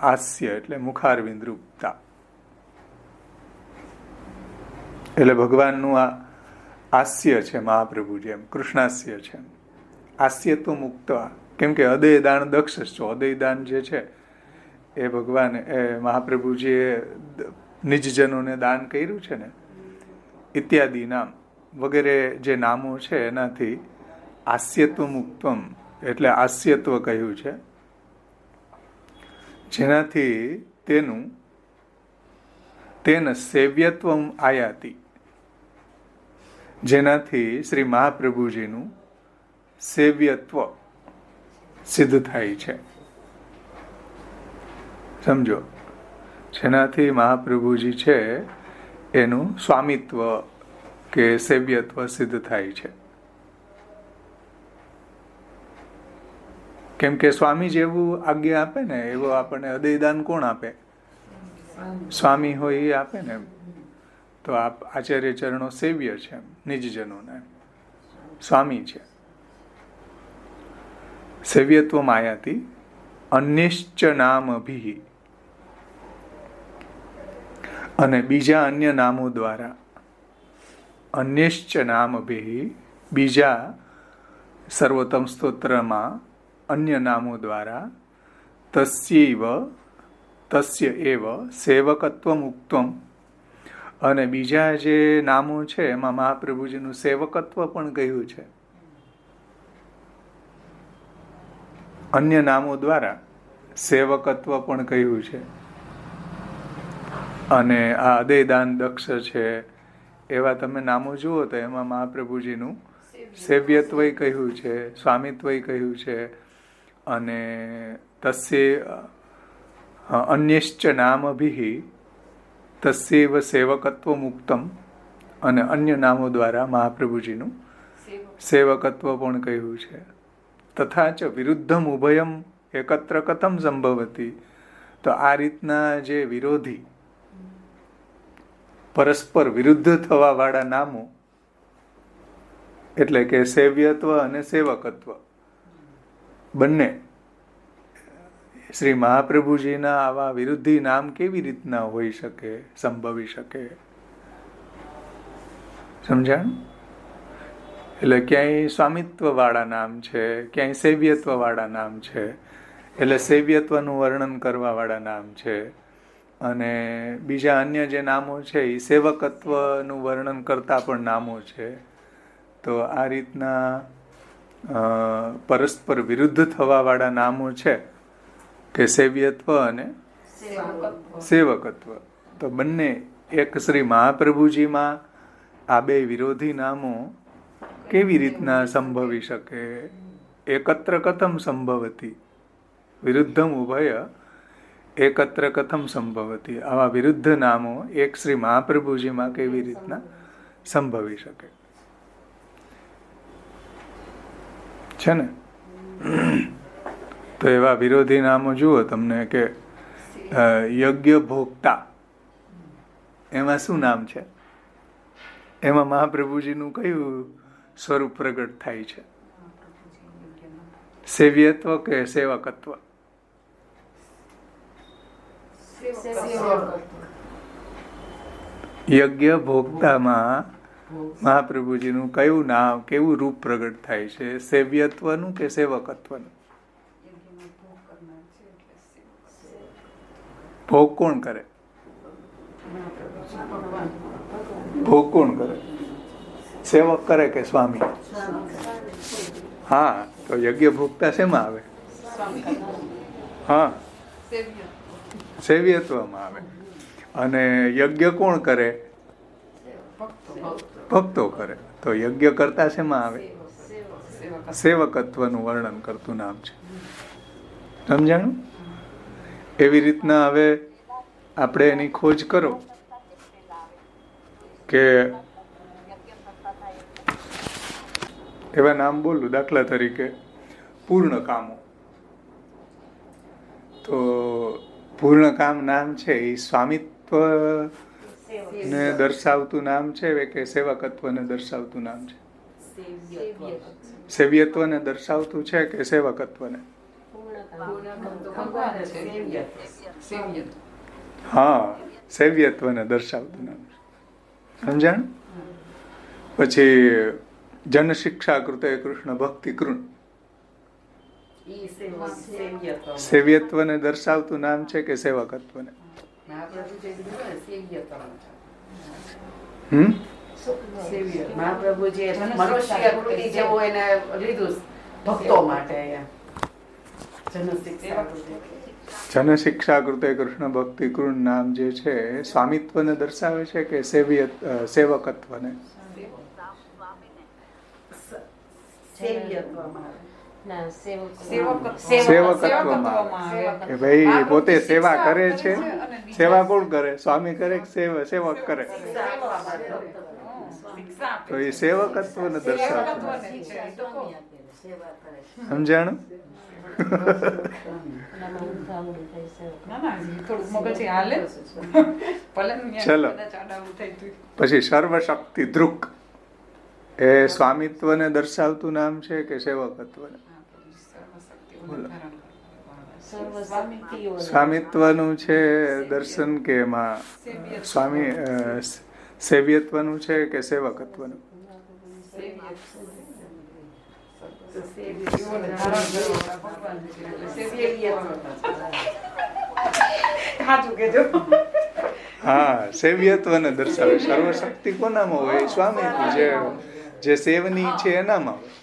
આસ્ય એટલે મુખારવિંદ રૂપતા. એટલે ભગવાનનું આ આસ્ય છે મહાપ્રભુજી, એમ કૃષ્ણાસ્ય છે. આસ્યત્વ મુક્ત, કેમ કે અદય દાન દક્ષ છો. અદય દાન જે છે એ ભગવાન એ મહાપ્રભુજીએ નિજજનોને દાન કર્યું છે ને. ઇત્યાદિ નામ વગેરે જે નામો છે એનાથી આસ્યત્વ મુક્તમ એટલે આસ્યત્વ કહ્યું છે, જેનાથી તેન સેવ્યત્વમ આયાતિ, જેનાથી શ્રી મહાપ્રભુજીનું સેવ્યત્વ સિદ્ધ થાય છે. સમજો, જેનાથી મહાપ્રભુજી છે એનું સ્વામિત્વ કે સેવ્યત્વ સિદ્ધ થાય છે. કેમ કે સ્વામી જેવું આજ્ઞા આપે ને એવું આપણને અદયદાન કોણ આપે? સ્વામી હોય એ આપે ને. તો આચાર્ય ચરણો સેવ્ય છે નિજજનોને, સ્વામી છે. સેવ્યત્વ માયાતી અન્યશ્ચ નામ અભિ, અને બીજા અન્ય નામો દ્વારા, અન્યશ્ચ નામ અભિ, બીજા સર્વોત્તમ સ્તોત્રમાં અન્ય નામો દ્વારા, તસ્યૈવ તસ્ય એવ સેવકત્વમ ઉક્તમ. અને બીજા જે નામો છે એમાં મહાપ્રભુજીનું સેવકત્વ પણ કહ્યું છે. અન્ય નામો દ્વારા સેવકત્વ પણ કહ્યું છે. અને આ અદયદાન દક્ષ છે એવા તમે નામો જુઓ તો એમાં મહાપ્રભુજીનું સેવ્યત્વય કહ્યું છે, સ્વામિત્વય કહ્યું છે. અને તસ્ય અન્યશ્ચ નામભિ તસ્યૈવ સેવકત્વ મુક્તમ. અને અન્ય નામો દ્વારા મહાપ્રભુજીનું સેવકત્વ પણ કહ્યું છે. તથા ચ વિરુદ્ધમ ઉભયમ એકત્ર કથમ સંભવતી. તો આ રીતના જે વિરોધી પરસ્પર વિરુદ્ધ થવા વાળા નામો એટલે કે સેવ્યત્વ અને સેવકત્વ બંને શ્રી મહાપ્રભુજીના આવા વિરુદ્ધી નામ કેવી રીતના હોઈ શકે, સંભવી શકે? સમજાણ? એટલે ક્યાંય સ્વામિત્વ વાળા નામ છે, ક્યાંય સેવ્યત્વ વાળા નામ છે, એટલે સેવ્યત્વનું વર્ણન કરવા વાળા નામ છે. અને બીજા અન્ય જે નામો છે એ સેવકત્વનું વર્ણન કરતા પણ નામો છે. તો આ રીતના પરસ્પર વિરુદ્ધ થવા વાળા નામો છે કે સેવ્યત્વ અને સેવકત્વ. તો બંને એક શ્રી મહાપ્રભુજીમાં આ બે વિરોધી નામો કેવી રીતના સંભવી શકે? એકત્ર કથમ સંભવતી. વિરુદ્ધમ ઉભય એકત્ર કથમ સંભવતી. આવા વિરુદ્ધ નામો એક શ્રી મહાપ્રભુજીમાં કેવી રીતના સંભવી શકે છે ને? તો એવા વિરોધી નામો જુઓ તમને કે યજ્ઞ ભોગતા, એમાં શું નામ છે? એમાં મહાપ્રભુજીનું કયું સ્વરૂપ પ્રગટ થાય છે? સેવ્યત્વ કે સેવકત્વ? યજ્ઞ ભોગતામાં મહાપ્રભુજીનું કયું નામ, કેવું રૂપ પ્રગટ થાય છે? સેવ્યત્વનું કે સેવકત્વનું? ભોગ કોણ કરે? ભોગ કોણ કરે? સેવક કરે કે સ્વામી? હા, તો યજ્ઞ ભોગતા શેમાં આવે? હા, સેવ્યત્વમાં આવે. અને યજ્ઞ કોણ કરે? ભક્તો કરે. તો યજ્ઞ કરતા શેમાં આવે? સેવકત્વનું વર્ણન કરતું નામ છે. સમજાણું? એવી રીતના હવે આપણે એની ખોજ કરો કે એવા નામ બોલું. દાખલા તરીકે પૂર્ણ કામો. તો પૂર્ણ કામ નામ છે એ સ્વામિત્વ ને દર્શાવતું નામ છે કે સેવકત્વને દર્શાવતું નામ છે? સેવ્યત્વને દર્શાવતું છે કે સેવકત્વને? હા, સેવ્યત્વને દર્શાવતું નામ છે. સમજાણ? પછી જન શિક્ષા કૃતે કૃષ્ણ ભક્તિ કૃણ, સેવ્યત્વને દર્શાવતું નામ છે કે સેવકત્વને? જન શિક્ષા કૃતે કૃષ્ણ ભક્તિ કૃણ નામ જે છે સ્વામિત્વને દર્શાવે છે કે સેવકત્વને? સેવકત્વમાં કે ભાઈ પોતે સેવા કરે છે. સેવા કોણ કરે? સ્વામી કરે કે સેવક કરે? તો એ સેવકત્વને દર્શાવતું. સમજાણું? ચલો, પછી સર્વશક્તિ ધ્રુક એ સ્વામિત્વને દર્શાવતું નામ છે કે સેવકત્વને? સ્વામિત્વનું છે દર્શન કે એમાં સ્વામી સેવ્યત્વનું છે કે સેવકત્વનું? સાચું કહેજો. હા, સેવ્યત્વને દર્શાવે. સર્વશક્તિ કોનામાં હોય? સ્વામી. જે સેવની છે એનામાં હોય.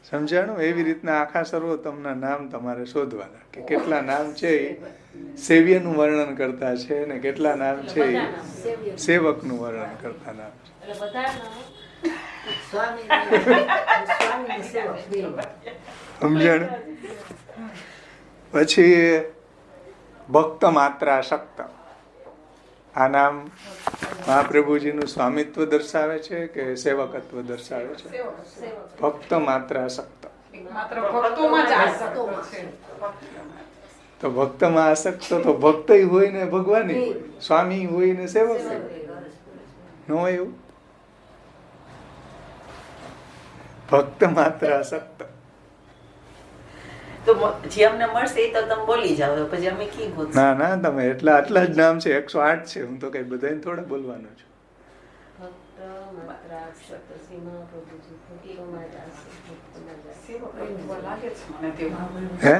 સમજાણું? એવી રીતના આખા સર્વોત્તમના નામ તમારે શોધવાના કે કેટલા નામ છે એ સેવ્યનું વર્ણન કરતા છે ને કેટલા નામ છે એ સેવકનું વર્ણન કરતા નામ છે. સમજાણું? પછી ભક્ત માત્રાસક્ત. આ નામ મહાપ્રભુજીનું સ્વામિત્વ દર્શાવે છે કે સેવકત્વ દર્શાવે છે? ભક્ત માત્રાસક્ત. માત્ર ભક્તોમાં જ આસક્ત છે. તો ભક્તમાં આસક્ત તો ભક્ત હોય ને ભગવાન હોય, સ્વામી હોય ને સેવક હોય, ન હોય એવું? ભક્ત માત્રાસક્ત. તો જે અમને મળશે એ તો તમે બોલી જાઓ, પછી અમે કી ગોતશું? ના ના, તમે આટલા જ નામ છે, 108 છે. હું તો કઈ બધાને થોડા બોલવાનો છું. હે?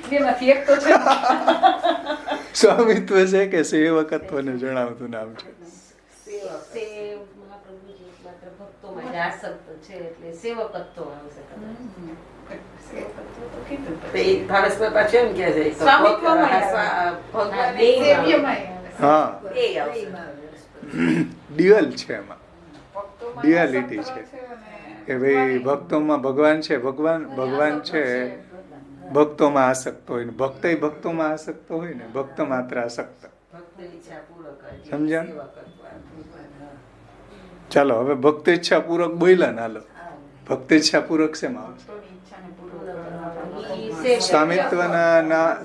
બેમાંથી એક તો છે. સ્વામિત્વ છે કે સેવકત્વને જણાવતું નામ છે? હા, ડ્યુઅલ છે એમાં, ડ્યુઅલિટી છે કે ભાઈ ભક્તોમાં ભગવાન છે, ભગવાન છે ભક્તોમાં આસક્ત હોય ને ભક્ત ભક્તોમાં આસક્ત હોય ને ભક્ત માત્ર આસક્ત. સમજાણ? ચાલો હવે ભક્ત ઈચ્છા પૂરક બોલ્યા ને, હાલો ભક્ત ઈચ્છા પૂરક શેમાં આવશે?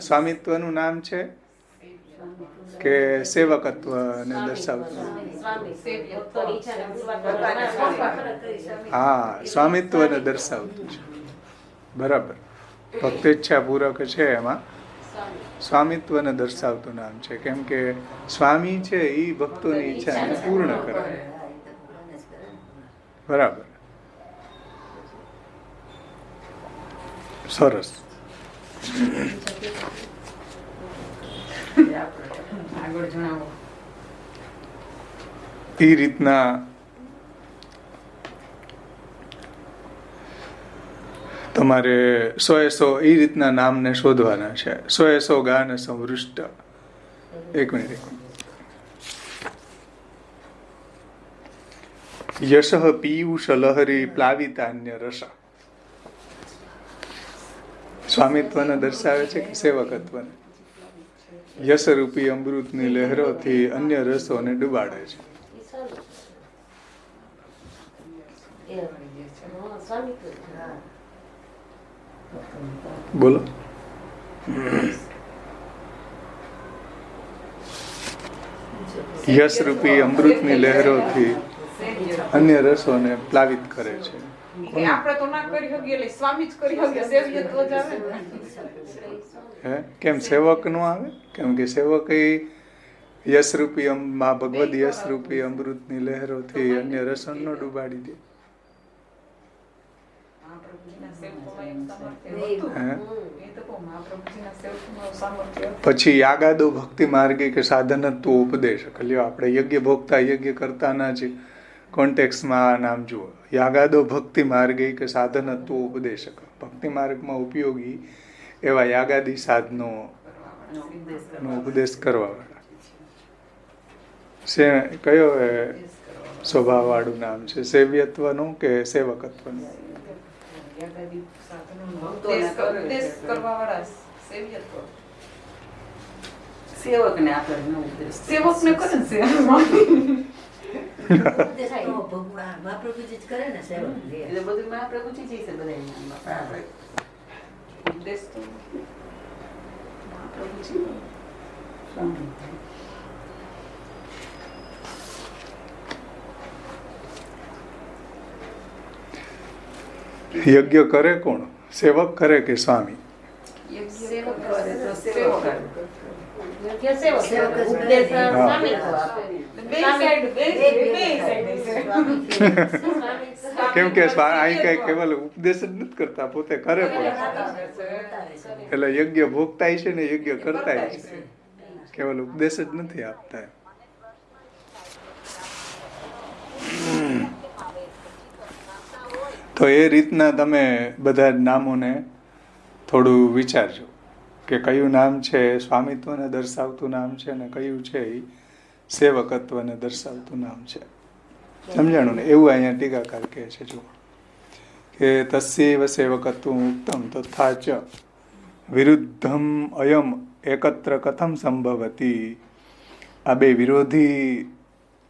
સ્વામિત્વનું નામ છે કે સેવકત્વને દર્શાવતું? હા, સ્વામિત્વને દર્શાવતું છે. બરાબર. ભક્ત ઈચ્છા પૂરક છે એમાં સ્વામિત્વને દર્શાવતું નામ છે. કેમ કે સ્વામી છે એ ભક્તોની ઈચ્છાને પૂર્ણ કરે. બરાબર, સરસ. એ રીતના તમારે 100 એ રીતના નામને શોધવાના છે. 100 ગાન સંવૃષ્ટ. એક મિનિટ. યશ પીયુષ લહરી પ્લાવિતાન્ય રસ. સ્વામિત્વને દર્શાવે છે કે સેવકત્વને? યશ રૂપી અમૃતની લહેરોથી અન્ય રસોને ડુબાડે છે. બોલો. યશ રૂપી અમૃતની લહેરોથી અન્ય રસોને પ્લાવિત કરે છે. આપણે તો ના કરી શકીએ, એટલે સ્વામી જ કરી શકે. સેવ્યત્વ જ આવે ને. હે? કેમ સેવક નો આવે? કેમ કે સેવક એ યશરૂપી ભગવદ યશરૂપી અમૃતની લહેરોથી અન્ય રસોનો ડુબાડી દે. પછી યાગાદો ભક્તિ માર્ગે કે સાધનત્વ ઉપદેશ. લ્યો આપણે યજ્ઞ ભોગતા યજ્ઞ કરતાના જ કોન્ટેક્સમાં આ નામ જુઓ. યાગાદો ભક્તિ માર્ગે કે સાધનત્વ ઉપદેશક. ભક્તિ માર્ગમાં ઉપયોગી એવા યાગાદી સાધનો નો ઉપદેશ કરવા વાળા. કયો સ્વભાવ વાળું નામ છે? સેવ્યત્વનું કે સેવકત્વનું? સેવકને આપણે સેવકને કરે ને મહાપ્રભુજી જ કરે ને સેવક. એટલે બધું મહાપ્રભુજી જ છે. બધા ઉપદેશ તો મહાપ્રભુજી. યજ્ઞ કરે કોણ? સેવક કરે કે સ્વામી? કેમ કે અહીં કઈ કેવલ ઉપદેશ જ નથી કરતા, પોતે કરે પણ. એટલે યજ્ઞ ભોગતા છે ને યજ્ઞ કરતા છે, કેવલ ઉપદેશ જ નથી આપતા. તો એ રીતના તમે બધા નામોને થોડું વિચારજો કે કયું નામ છે સ્વામિત્વને દર્શાવતું નામ છે ને કયું છે એ સેવકત્વને દર્શાવતું નામ છે. સમજાણું ને? એવું અહીંયા ટીકાકાર કહે છે. જો કે તસ્યૈવ સેવકત્વમ ઉક્તમ તથા ચ વિરુદ્ધમ અયમ એકત્ર કથમ સંભવતી. આ બે વિરોધી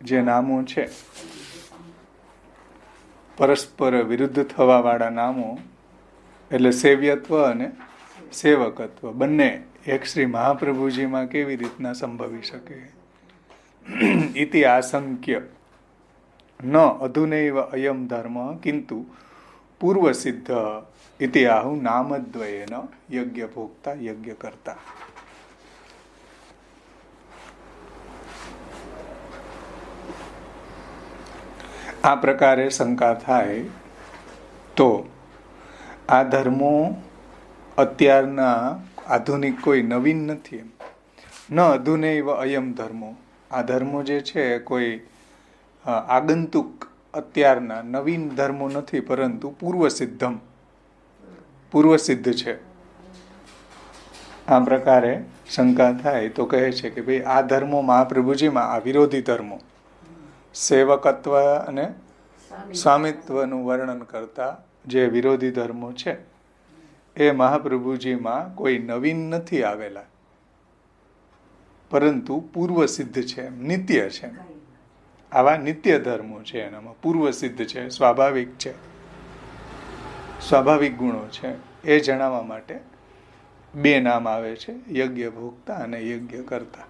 જે નામો છે, પરસ્પર વિરુદ્ધ થવા વાળા નામો, એટલે સેવ્યત્વ અને સેવકત્વ બંને એક શ્રી મહાપ્રભુજીમાં કેવી રીતના સંભવી શકે? ઇતિ આશંક્ય ન અધુનૈવ અયમ ધર્મ કિંતુ પૂર્વ સિદ્ધ ઇતિ આહુ નામદ્વયેન યજ્ઞ ભોક્તા યજ્ઞ કરતા. આ પ્રકારે શંકા થાય તો આ ધર્મો અત્યારના આધુનિક કોઈ નવીન નથી. ન અધુનૈવ અયમ ધર્મો, આ ધર્મો જે છે કોઈ આગંતુક અત્યારના નવીન ધર્મો નથી, પરંતુ પૂર્વ સિદ્ધ છે. આ પ્રકારે શંકા થાય તો કહે છે કે ભાઈ આ ધર્મો મહાપ્રભુજીમાં, આ વિરોધી ધર્મો સેવકત્વ અને સ્વામિત્વનું વર્ણન કરતા જે વિરોધી ધર્મો છે એ મહાપ્રભુજીમાં કોઈ નવીન નથી આવેલા, પરંતુ પૂર્વ સિદ્ધ છે, નિત્ય છે. આવા નિત્ય ધર્મો છે, એનામાં પૂર્વ સિદ્ધ છે, સ્વાભાવિક છે, સ્વાભાવિક ગુણો છે. એ જણાવવા માટે બે નામ આવે છે, યજ્ઞ ભોક્તા અને યજ્ઞ કરતા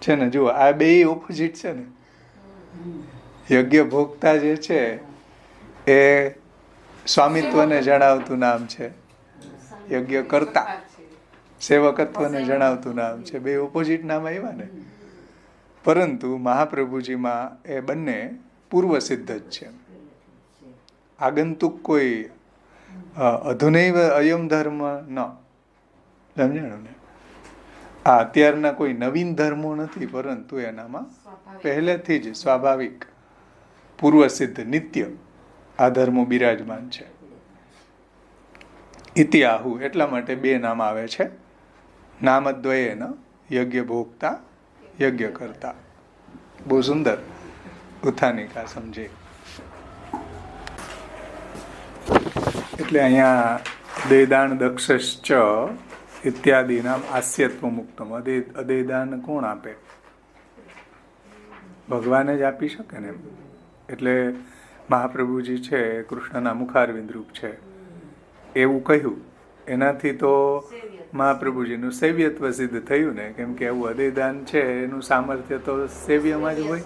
છે ને. જુઓ, આ બે ઓપોઝિટ છે ને. યજ્ઞ ભોક્તા જે છે એ સ્વામિત્વને જણાવતું નામ છે, યજ્ઞ કરતા સેવકત્વને જણાવતું નામ છે. બે ઓપોઝિટ નામ આવ્યા ને, પરંતુ મહાપ્રભુજીમાં એ બંને પૂર્વ સિદ્ધ જ છે. આગંતુક કોઈ અધુનૈવ અયમ ધર્મ ન, સમજાણું ને? આ અત્યારના કોઈ નવીન ધર્મો નથી, પરંતુ એનામાં પહેલેથી જ સ્વાભાવિક પૂર્વ સિદ્ધ નિત્ય આ ધર્મો બિરાજમાન છે. ઇતિઆહુ, એટલા માટે બે નામ આવે છે. નામદ્વયેન યજ્ઞ ભોક્તા યજ્ઞ કરતા. બહુ સુંદર ઉત્થાનિકા સમજે. એટલે અહીંયા દેદાન દક્ષશ્ચ ઇત્યાદિ નામ આસ્યત્વ મુક્તમ. અદેદાન કોણ આપે? ભગવાન જ આપી શકે ને. એટલે મહાપ્રભુજી છે કૃષ્ણના મુખારવિંદ રૂપ છે એવું કહ્યું, એનાથી તો મહાપ્રભુજીનું સેવ્યત્વ સિદ્ધ થયું ને. કેમ કે એવું અદેદાન છે એનું સામર્થ્ય તો સેવ્યમાં જ હોય,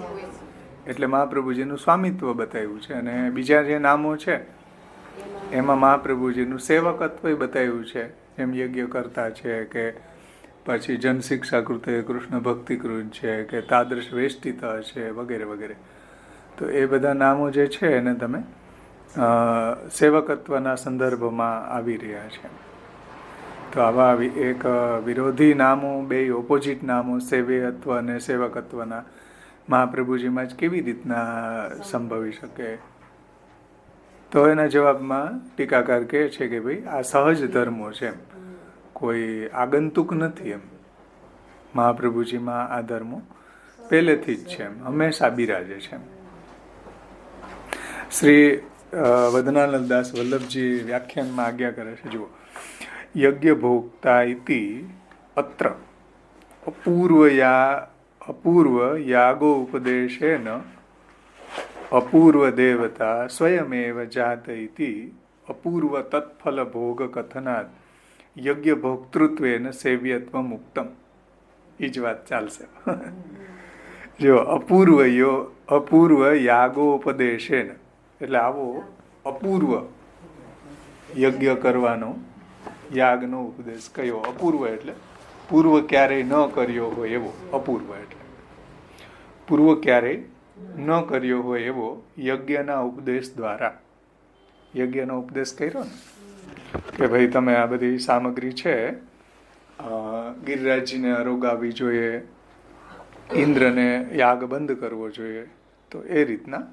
એટલે મહાપ્રભુજીનું સ્વામિત્વ બતાવ્યું છે. અને બીજા જે નામો છે એમાં મહાપ્રભુજીનું સેવકત્વ બતાવ્યું છે, જેમ યજ્ઞ કરતા છે, કે પછી જનશિક્ષા કૃતે કૃષ્ણ ભક્તિ કૃત છે, કે તાદૃશ વેષ્ટિત છે, વગેરે વગેરે. તો એ બધા નામો જે છે એને તમે સેવકત્વના સંદર્ભમાં આવી રહ્યા છે. તો આવા એક વિરોધી નામો, બે ઓપોઝિટ નામો સેવ્યત્વ અને સેવકત્વના મહાપ્રભુજીમાં જ કેવી રીતના સંભવી શકે? તો એના જવાબમાં ટીકાકાર કહે છે કે ભાઈ આ સહજ ધર્મો છે, કોઈ આગંતુક નથી. એમ મહાપ્રભુજીમાં આ ધર્મો પહેલેથી જ છે, એમ હંમેશા બિરાજે છે. શ્રી વદનાનંદદાસ વલ્લભજી વ્યાખ્યાનમાં આજ્ઞા કરે છે. જુઓ, યજ્ઞ ભોક્તા ઇતિ અત્ર અપૂર્વ યાગો ઉપદેશેન અપૂર્વ દેવતા સ્વયમેવ જાત ઇતિ અપૂર્વ તત્ફલ ભોગ કથનાત યજ્ઞ ભોક્તૃત્વેન સેવ્યત્વ મુક્તમ. એ જ વાત ચાલશે. જો અપૂર્વ યાગોપદેશેન, એટલે આવો અપૂર્વ યજ્ઞ કરવાનો, યાગનો ઉપદેશ કયો? અપૂર્વ એટલે પૂર્વ ક્યારેય ન કર્યો હોય એવો અપૂર્વ. એટલે પૂર્વ ક્યારેય ન કર્યો હોય એવો યજ્ઞના ઉપદેશ દ્વારા. યજ્ઞનો ઉપદેશ કર્યો ને કે ભાઈ તમે આ બધી સામગ્રી છે ગિરિરાજજીને અરોગાવી જોઈએ, ઇન્દ્રને યાગ બંધ કરવો જોઈએ, તો એ રીતના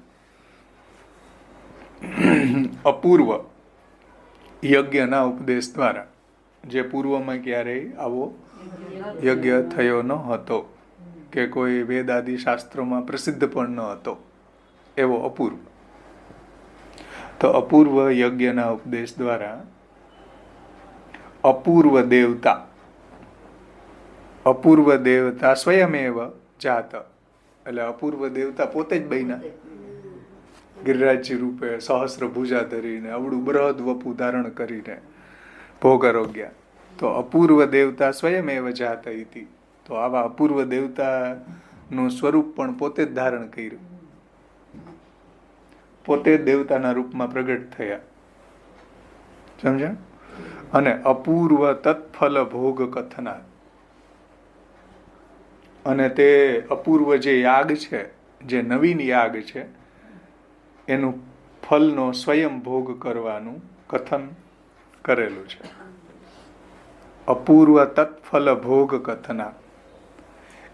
અપૂર્વ યજ્ઞના ઉપદેશ દ્વારા, જે પૂર્વમાં ક્યારેય આવો યજ્ઞ થયો ન હતો કે કોઈ વેદ આદિ શાસ્ત્રોમાં પ્રસિદ્ધ પણ ન હતો એવો અપૂર્વ. તો અપૂર્વ યજ્ઞના ઉપદેશ દ્વારા અપૂર્વ દેવતા સ્વયમેવ જાત, એટલે અપૂર્વ દેવતા પોતે જ બન્યા ગિરિરાજજી રૂપે, સહસ્ર ભુજા ધરીને, અવળું બૃહદ વપુ ધારણ કરીને ભોગ આરોગ્યા. તો અપૂર્વ દેવતા સ્વયમેવ જાત ઇતિ, તો આવા અપૂર્વ દેવતાનું સ્વરૂપ પણ પોતે જ ધારણ કર્યું, પોતે જ દેવતાના રૂપમાં પ્રગટ થયા. સમજ્યા? અને અપૂર્વ તત્ફલ ભોગ કથના, અને તે અપૂર્વ જે યાગ છે, જે નવીન યાગ છે, એનું ફલનો સ્વયં ભોગ કરવાનું કથન કરેલું છે. અપૂર્વ તત્ફલ ભોગ કથના,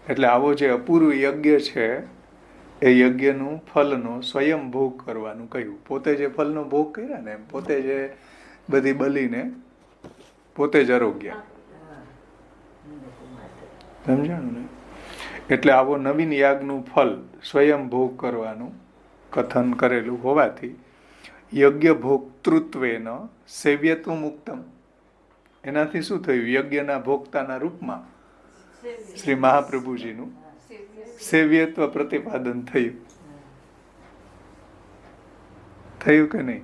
એટલે આવો જે અપૂર્વ યજ્ઞ છે એ યજ્ઞનું ફલનો સ્વયં ભોગ કરવાનું કહ્યું. પોતે જે ફલનો ભોગ કર્યા ને, પોતે જે બધી બલીને પોતે જ આરોગ્યા. સમજાણું ને? એટલે આવો નવીન યાગનું ફલ સ્વયં ભોગ કરવાનું કથન કરેલું હોવાથી યજ્ઞ ભોક્તૃત્વેન સેવ્યત્વ મુક્તમ, એનાથી શું થયું? યજ્ઞના ભોગતાના રૂપમાં શ્રી મહાપ્રભુજીનું સેવ્યત્વ પ્રતિપાદન થયું. થયું કે નહીં?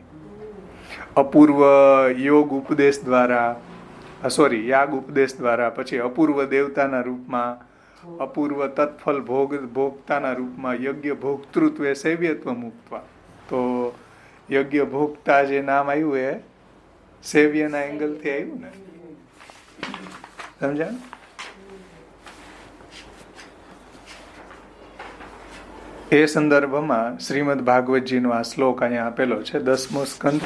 અપૂર્વ યોગ ઉપદેશ દ્વારા, યાગ ઉપદેશ દ્વારા, પછી અપૂર્વ દેવતાના રૂપમાં, અપૂર્વ તત્ફલ ભોગતાના રૂપમાં યજ્ઞ ભોક્તૃત્વે સેવ્યત્વ મુક્તવા. તો યજ્ઞ ભોગતા જે નામ આવ્યું એ સેવ્યના એંગલથી આવ્યું ને. સમજ્યા? એ સંદર્ભમાં શ્રીમદ ભાગવતજીનો આ શ્લોક અહીંયા આપેલો છે, 10મો સ્કંદ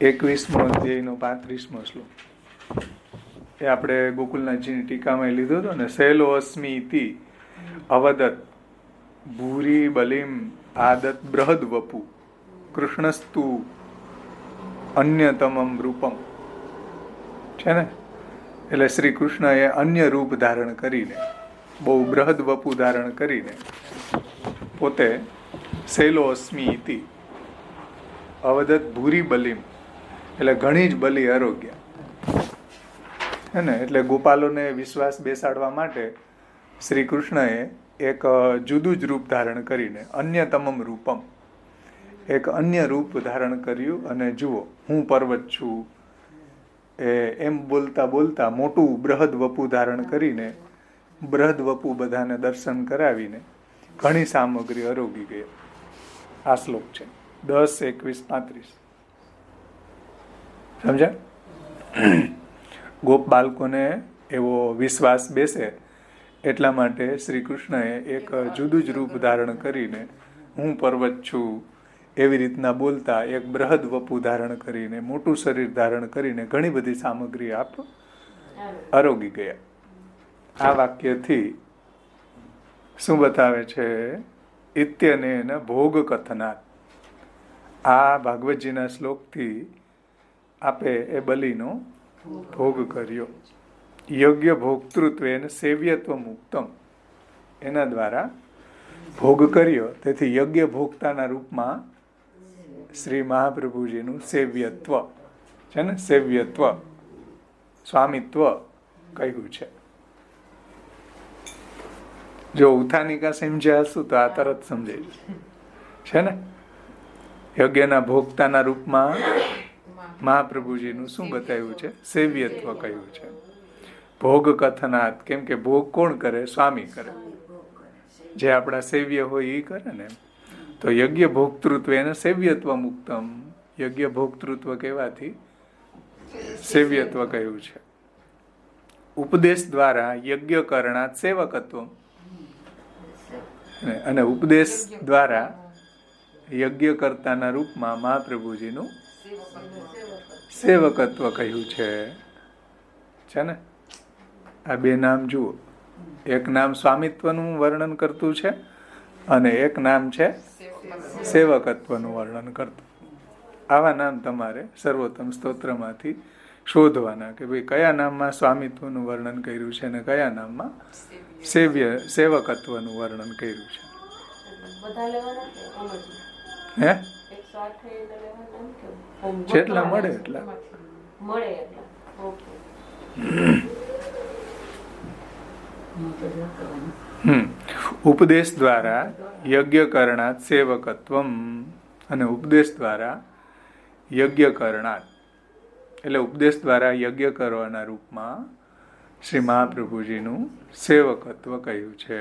21મો અધ્યાયનો 35મો શ્લોક. એ આપણે ગોકુલનાથજીની ટીકામાં લીધો હતો ને. શૈલો અસ્મિ ઇતિ અવદત ભૂરી બલિમ આદત બૃહદ વપુ કૃષ્ણસ્તુ અન્યતમમ રૂપમ છે ને. એટલે શ્રી કૃષ્ણએ અન્ય રૂપ ધારણ કરીને, બહુ બૃહદ વપુ ધારણ કરીને પોતે શૈલો અસ્મિ ઇતિ અવદત ભૂરી બલિમ, એટલે ઘણી જ બલિ આરોગ્ય હે ને. એટલે ગોપાલોને વિશ્વાસ બેસાડવા માટે શ્રી કૃષ્ણએ એક જુદું જ રૂપ ધારણ કરીને, અન્યતમમ રૂપમ, એક અન્ય રૂપ ધારણ કર્યું. અને જુઓ હું પર્વત છું એમ બોલતા બોલતા મોટું બૃહદ વપુ ધારણ કરીને, બૃહદ વપુ બધાને દર્શન કરાવીને ઘણી સામગ્રી આરોગી ગઈ. આ શ્લોક છે 10, 21, 35. સમજ્યા? ગોપ બાળકોને એવો વિશ્વાસ બેસે એટલા માટે શ્રી કૃષ્ણએ એક જુદું જ રૂપ ધારણ કરીને, હું પર્વત છું એવી રીતના બોલતા એક બૃહદ વપુ ધારણ કરીને, મોટું શરીર ધારણ કરીને ઘણી બધી સામગ્રી આપ આરોગી ગયા. આ વાક્યથી શું બતાવે છે? ઇત્યનેન ભોગ કથનાત. આ ભાગવતજીના શ્લોકથી આપે એ બલિનો ભોગ કર્યો. યોગ્ય ભોક્તૃત્વેન સેવ્યત્વ મુક્તમ, એના દ્વારા ભોગ કર્યો. તેથી યજ્ઞ ભોગતાના રૂપમાં શ્રી મહાપ્રભુજીનું સેવ્યત્વ છે ને, સેવ્યત્વ સ્વામિત્વ કહ્યું છે. જો ઉથાનિકા સમજ્યા હશું તો આ તરત સમજાય છે ને. યજ્ઞના ભોગતાના રૂપમાં મહાપ્રભુજીનું શું બતાવ્યું છે? સેવ્યત્વ કહ્યું છે. ભોગ કથનાત, કેમ કે ભોગ કોણ કરે? સ્વામી કરે. જે આપણા સેવ્ય હોય એ કરે ને. તો યજ્ઞ ભોક્તૃત્વ એને સેવ્યત્વ મુક્તમ, યજ્ઞ ભોક્તૃત્વ કહેવાથી સેવ્યત્વ કહ્યું છે. ઉપદેશ દ્વારા યજ્ઞ કરણાત સેવકત્વ, અને ઉપદેશ દ્વારા યજ્ઞકર્તાના રૂપમાં મહાપ્રભુજીનું સેવકત્વ કહ્યું છે ને. આ બે નામ જુઓ, એક નામ સ્વામિત્વનું વર્ણન કરતું છે અને એક નામ છે સેવકત્વનું વર્ણન કરતું. આવા નામ તમારે સર્વોત્તમ સ્તોત્રમાંથી શોધવાના કે ભાઈ કયા નામમાં સ્વામિત્વનું વર્ણન કર્યું છે અને કયા નામમાં સેવકત્વનું વર્ણન કર્યું છે. હે જેટલા મળે એટલા. ઉપદેશ દ્વારા યજ્ઞ કરણાત સેવકત્વમ, અને ઉપદેશ દ્વારા યજ્ઞ કરણાત એટલે ઉપદેશ દ્વારા યજ્ઞ કરવાના રૂપમાં શ્રી મહાપ્રભુજીનું સેવકત્વ કહ્યું છે.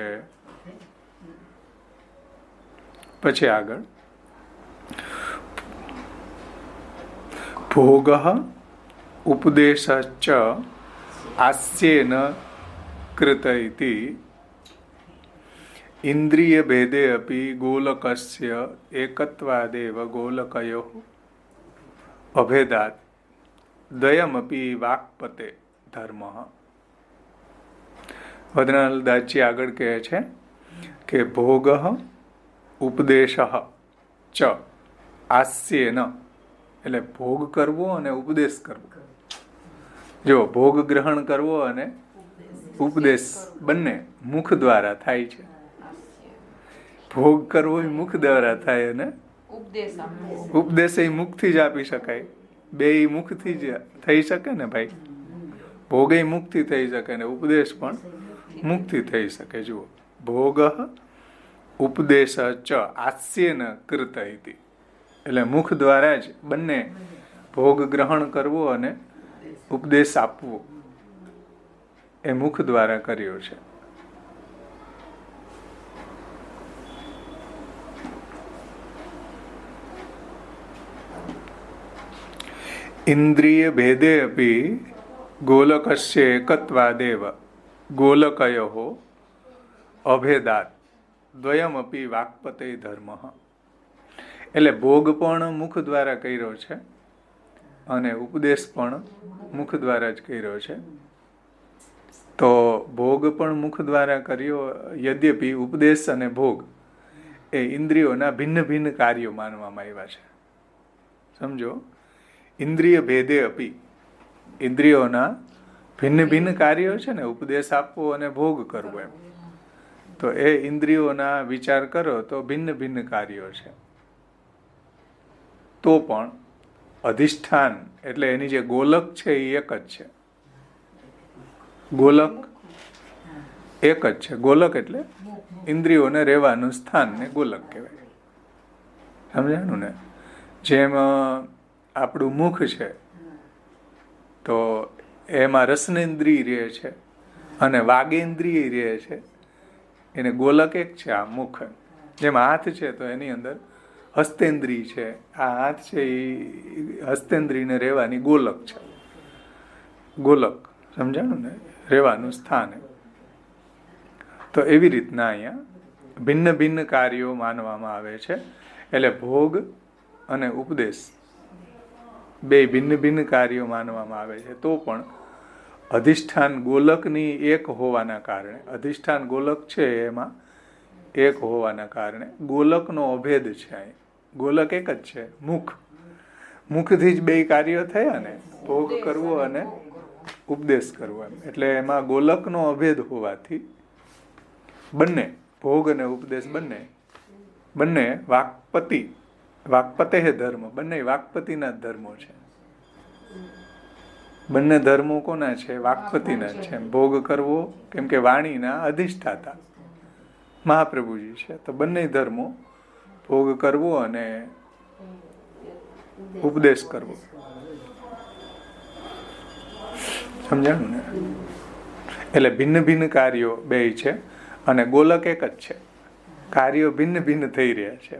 પછી આગળ ભોગ ઉપદેશશ્ચ આસ્યેન કૃત ઇતિ ઇન્દ્રિય ભેદે અપી ગોલકસ્ય એકત્વાદેવ ગોલકયોઃ અભેદાત દ્વયમપી વાક્પતે ધર્મ. વદનાલદાસજી આગળ કહે છે કે ભોગ ઉપદેશ ચ આસ્યેન એટલે ભોગ કરવો અને ઉપદેશ કરવો. જો ભોગ ગ્રહણ કરવો અને ઉપદેશ બંને મુખ દ્વારા થાય છે. ભોગ કરવો એ મુખ દ્વારા થાય અને ઉપદેશ એ મુખથી જ આપી શકાય. બે મુખથી જ થઈ શકે ને ભાઈ. ભોગ એ મુખથી થઈ શકે ને ઉપદેશ પણ મુખથી થઈ શકે. જુઓ, ભોગ ઉપદેશ ચ આસ્યેન કૃત ઇતિ એટલે મુખ દ્વારા જ બંને ભોગ ગ્રહણ કરવો અને ઉપદેશ આપવો એ મુખ દ્વારા કર્યો છે. ઇન્દ્રિય ભેદે અપી ગોલકસ્ય એકત્વાદેવ ગોલકયોઃ અભેદાત દ્વયમપી વાક્પતે ધર્મ. એટલે ભોગ પણ મુખ દ્વારા કર્યો છે અને ઉપદેશ પણ મુખ દ્વારા જ કર્યો છે. તો ભોગ પણ મુખ દ્વારા કર્યો, યદ્યપિ ઉપદેશ અને ભોગ એ ઇન્દ્રિયોના ભિન્ન ભિન્ન કાર્યો માનવામાં આવ્યા છે. સમજો, ઇન્દ્રિય ભેદે અપી ઇન્દ્રિયોના ભિન્ન ભિન્ન કાર્યો છે ને, ઉપદેશ આપવો અને ભોગ કરવો એમ. તો એ ઇન્દ્રિયોના વિચાર કરો તો ભિન્ન ભિન્ન કાર્યો છે. તો પણ અધિષ્ઠાન એટલે એની જે ગોલક છે એ એક જ છે. ગોલક એક જ છે. ગોલક એટલે ઇન્દ્રિયોને રહેવાનું સ્થાન ને ગોલક કહેવાય. સમજાણું ને? જેમ આપણું મુખ છે તો એમાં રસનેન્દ્રિય રહે છે અને વાગેન્દ્રિય રહે છે. એને ગોલક એક છે આ મુખ. જેમ હાથ છે તો એની અંદર હસ્તેન્દ્રિય છે. આ હાથ છે એ હસ્તેન્દ્રિયને રહેવાની ગોલક છે. ગોલક સમજાણું ને? રહેવાનું સ્થાન. તો એવી રીતના અહીંયા ભિન્ન ભિન્ન કાર્યો માનવામાં આવે છે. એટલે ભોગ અને ઉપદેશ બે ભિન્ન ભિન્ન કાર્યો માનવામાં આવે છે. તો પણ અધિષ્ઠાન ગોલકની એક હોવાના કારણે, અધિષ્ઠાન ગોલક છે એમાં એક હોવાના કારણે ગોલકનો અભેદ છે. અહીં ગોલક એક જ છે, મુખ. મુખથી જ બે કાર્યો થયા ને, ભોગ કરવો અને ઉપદેશ કરવો એમ. એટલે એમાં ગોલકનો અભેદ હોવાથી બંને ભોગ અને ઉપદેશ બંને વાક્પતે ધર્મ, બંને વાક્પતિના જ ધર્મો છે. બંને ધર્મો કોના છે? વાક્પતિના જ છે. ભોગ કરવો કેમ કે વાણીના અધિષ્ઠાતા મહાપ્રભુજી છે. તો બંને ધર્મો ભોગ કરવો અને ઉપદેશ કરવો. સમજાણું ને? એટલે ભિન્ન ભિન્ન કાર્યો બે છે અને ગોલક એક જ છે. કાર્યો ભિન્ન ભિન્ન થઈ રહ્યા છે.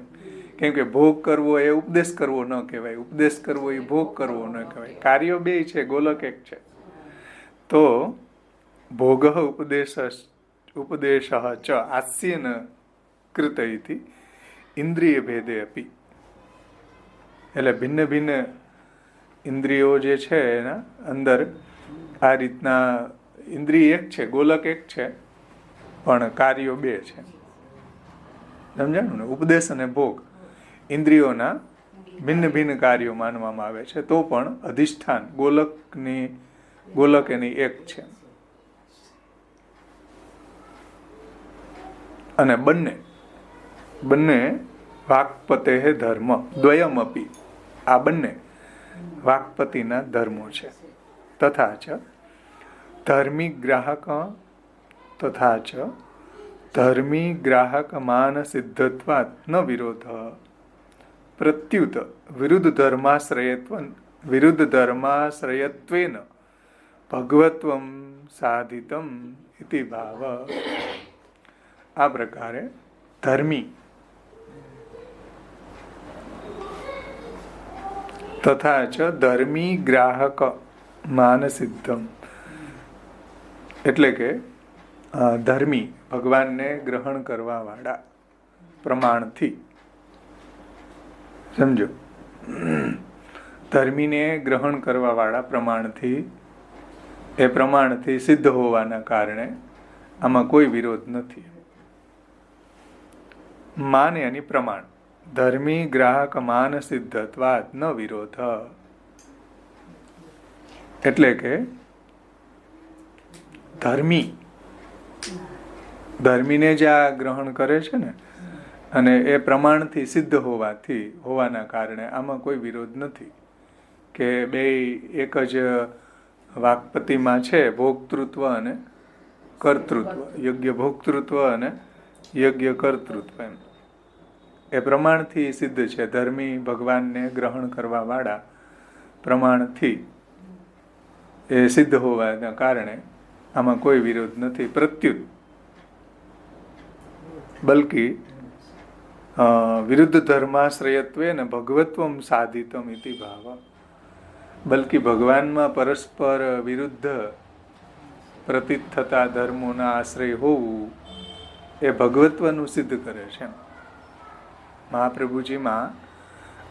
કેમ કે ભોગ કરવો એ ઉપદેશ કરવો ન કહેવાય, ઉપદેશ કરવો એ ભોગ કરવો ન કહેવાય. કાર્યો બે છે, ગોલક એક છે. તો ભોગ ઉપદેશ ચ આસ્યેન કૃત ઇતિ ઇન્દ્રિય ભેદે અપી. એટલે ભિન્ન ભિન્ન ઇન્દ્રિયો જે છે એના અંદર આ રીતના ઇન્દ્રિય એક છે, ગોલક એક છે, પણ કાર્યો બે છે. સમજાણું ને? ઉપદેશ અને ભોગ ઇન્દ્રિયોના ભિન્ન ભિન્ન કાર્યો માનવામાં આવે છે, તો પણ અધિષ્ઠાન ગોલક એની એક છે. અને બંને વાક્પતે ધર્મ દ્વયમ અપી, આ બંને વાક્પતિના ધર્મો છે. તથા ચ ધર્મી ગ્રાહક માન સિદ્ધત્વાત ન વિરોધ. પ્રત્યુત વિરુદ્ધ ધર્માશ્રયત્વેન ભગવત્વમ સાધિતમ ઇતિ ભાવ. આ પ્રકારે ધર્મી તથા ચ ધર્મી ગ્રાહક માન સિદ્ધમ, એટલે કે ધર્મી ભગવાનને ગ્રહણ કરવા વાળા પ્રમાણથી, સમજો, ધર્મીને ગ્રહણ કરવા વાળા પ્રમાણથી, એ પ્રમાણથી સિદ્ધ હોવાના કારણે આમાં કોઈ વિરોધ નથી. માન યાની પ્રમાણ, ધર્મી ગ્રાહક માન સિદ્ધત્વાત ન વિરોધ. એટલે કે ધર્મીને જે આ ગ્રહણ કરે છે ને, અને એ પ્રમાણથી સિદ્ધ હોવાના કારણે આમાં કોઈ વિરોધ નથી કે બે એક જ વાક્પતિમાં છે, ભોક્તૃત્વ અને કર્તૃત્વ, યોગ્ય ભોક્તૃત્વ અને યોગ્ય કર્તૃત્વ. એમ એ પ્રમાણથી સિદ્ધ છે. ધર્મી ભગવાનને ગ્રહણ કરવા વાળા પ્રમાણથી એ સિદ્ધ હોવાના કારણે આમાં કોઈ વિરોધ નથી. પ્રત્યુત બલ્કી વિરુદ્ધ ધર્માશ્રયત્વે ને ભગવત્વમ સાધિતમ ઇતિ ભાવ. બલ્કી ભગવાનમાં પરસ્પર વિરુદ્ધ પ્રતીત થતા ધર્મોના આશ્રય હોવું એ ભગવત્વનું સિદ્ધ કરે છે. મહાપ્રભુજીમાં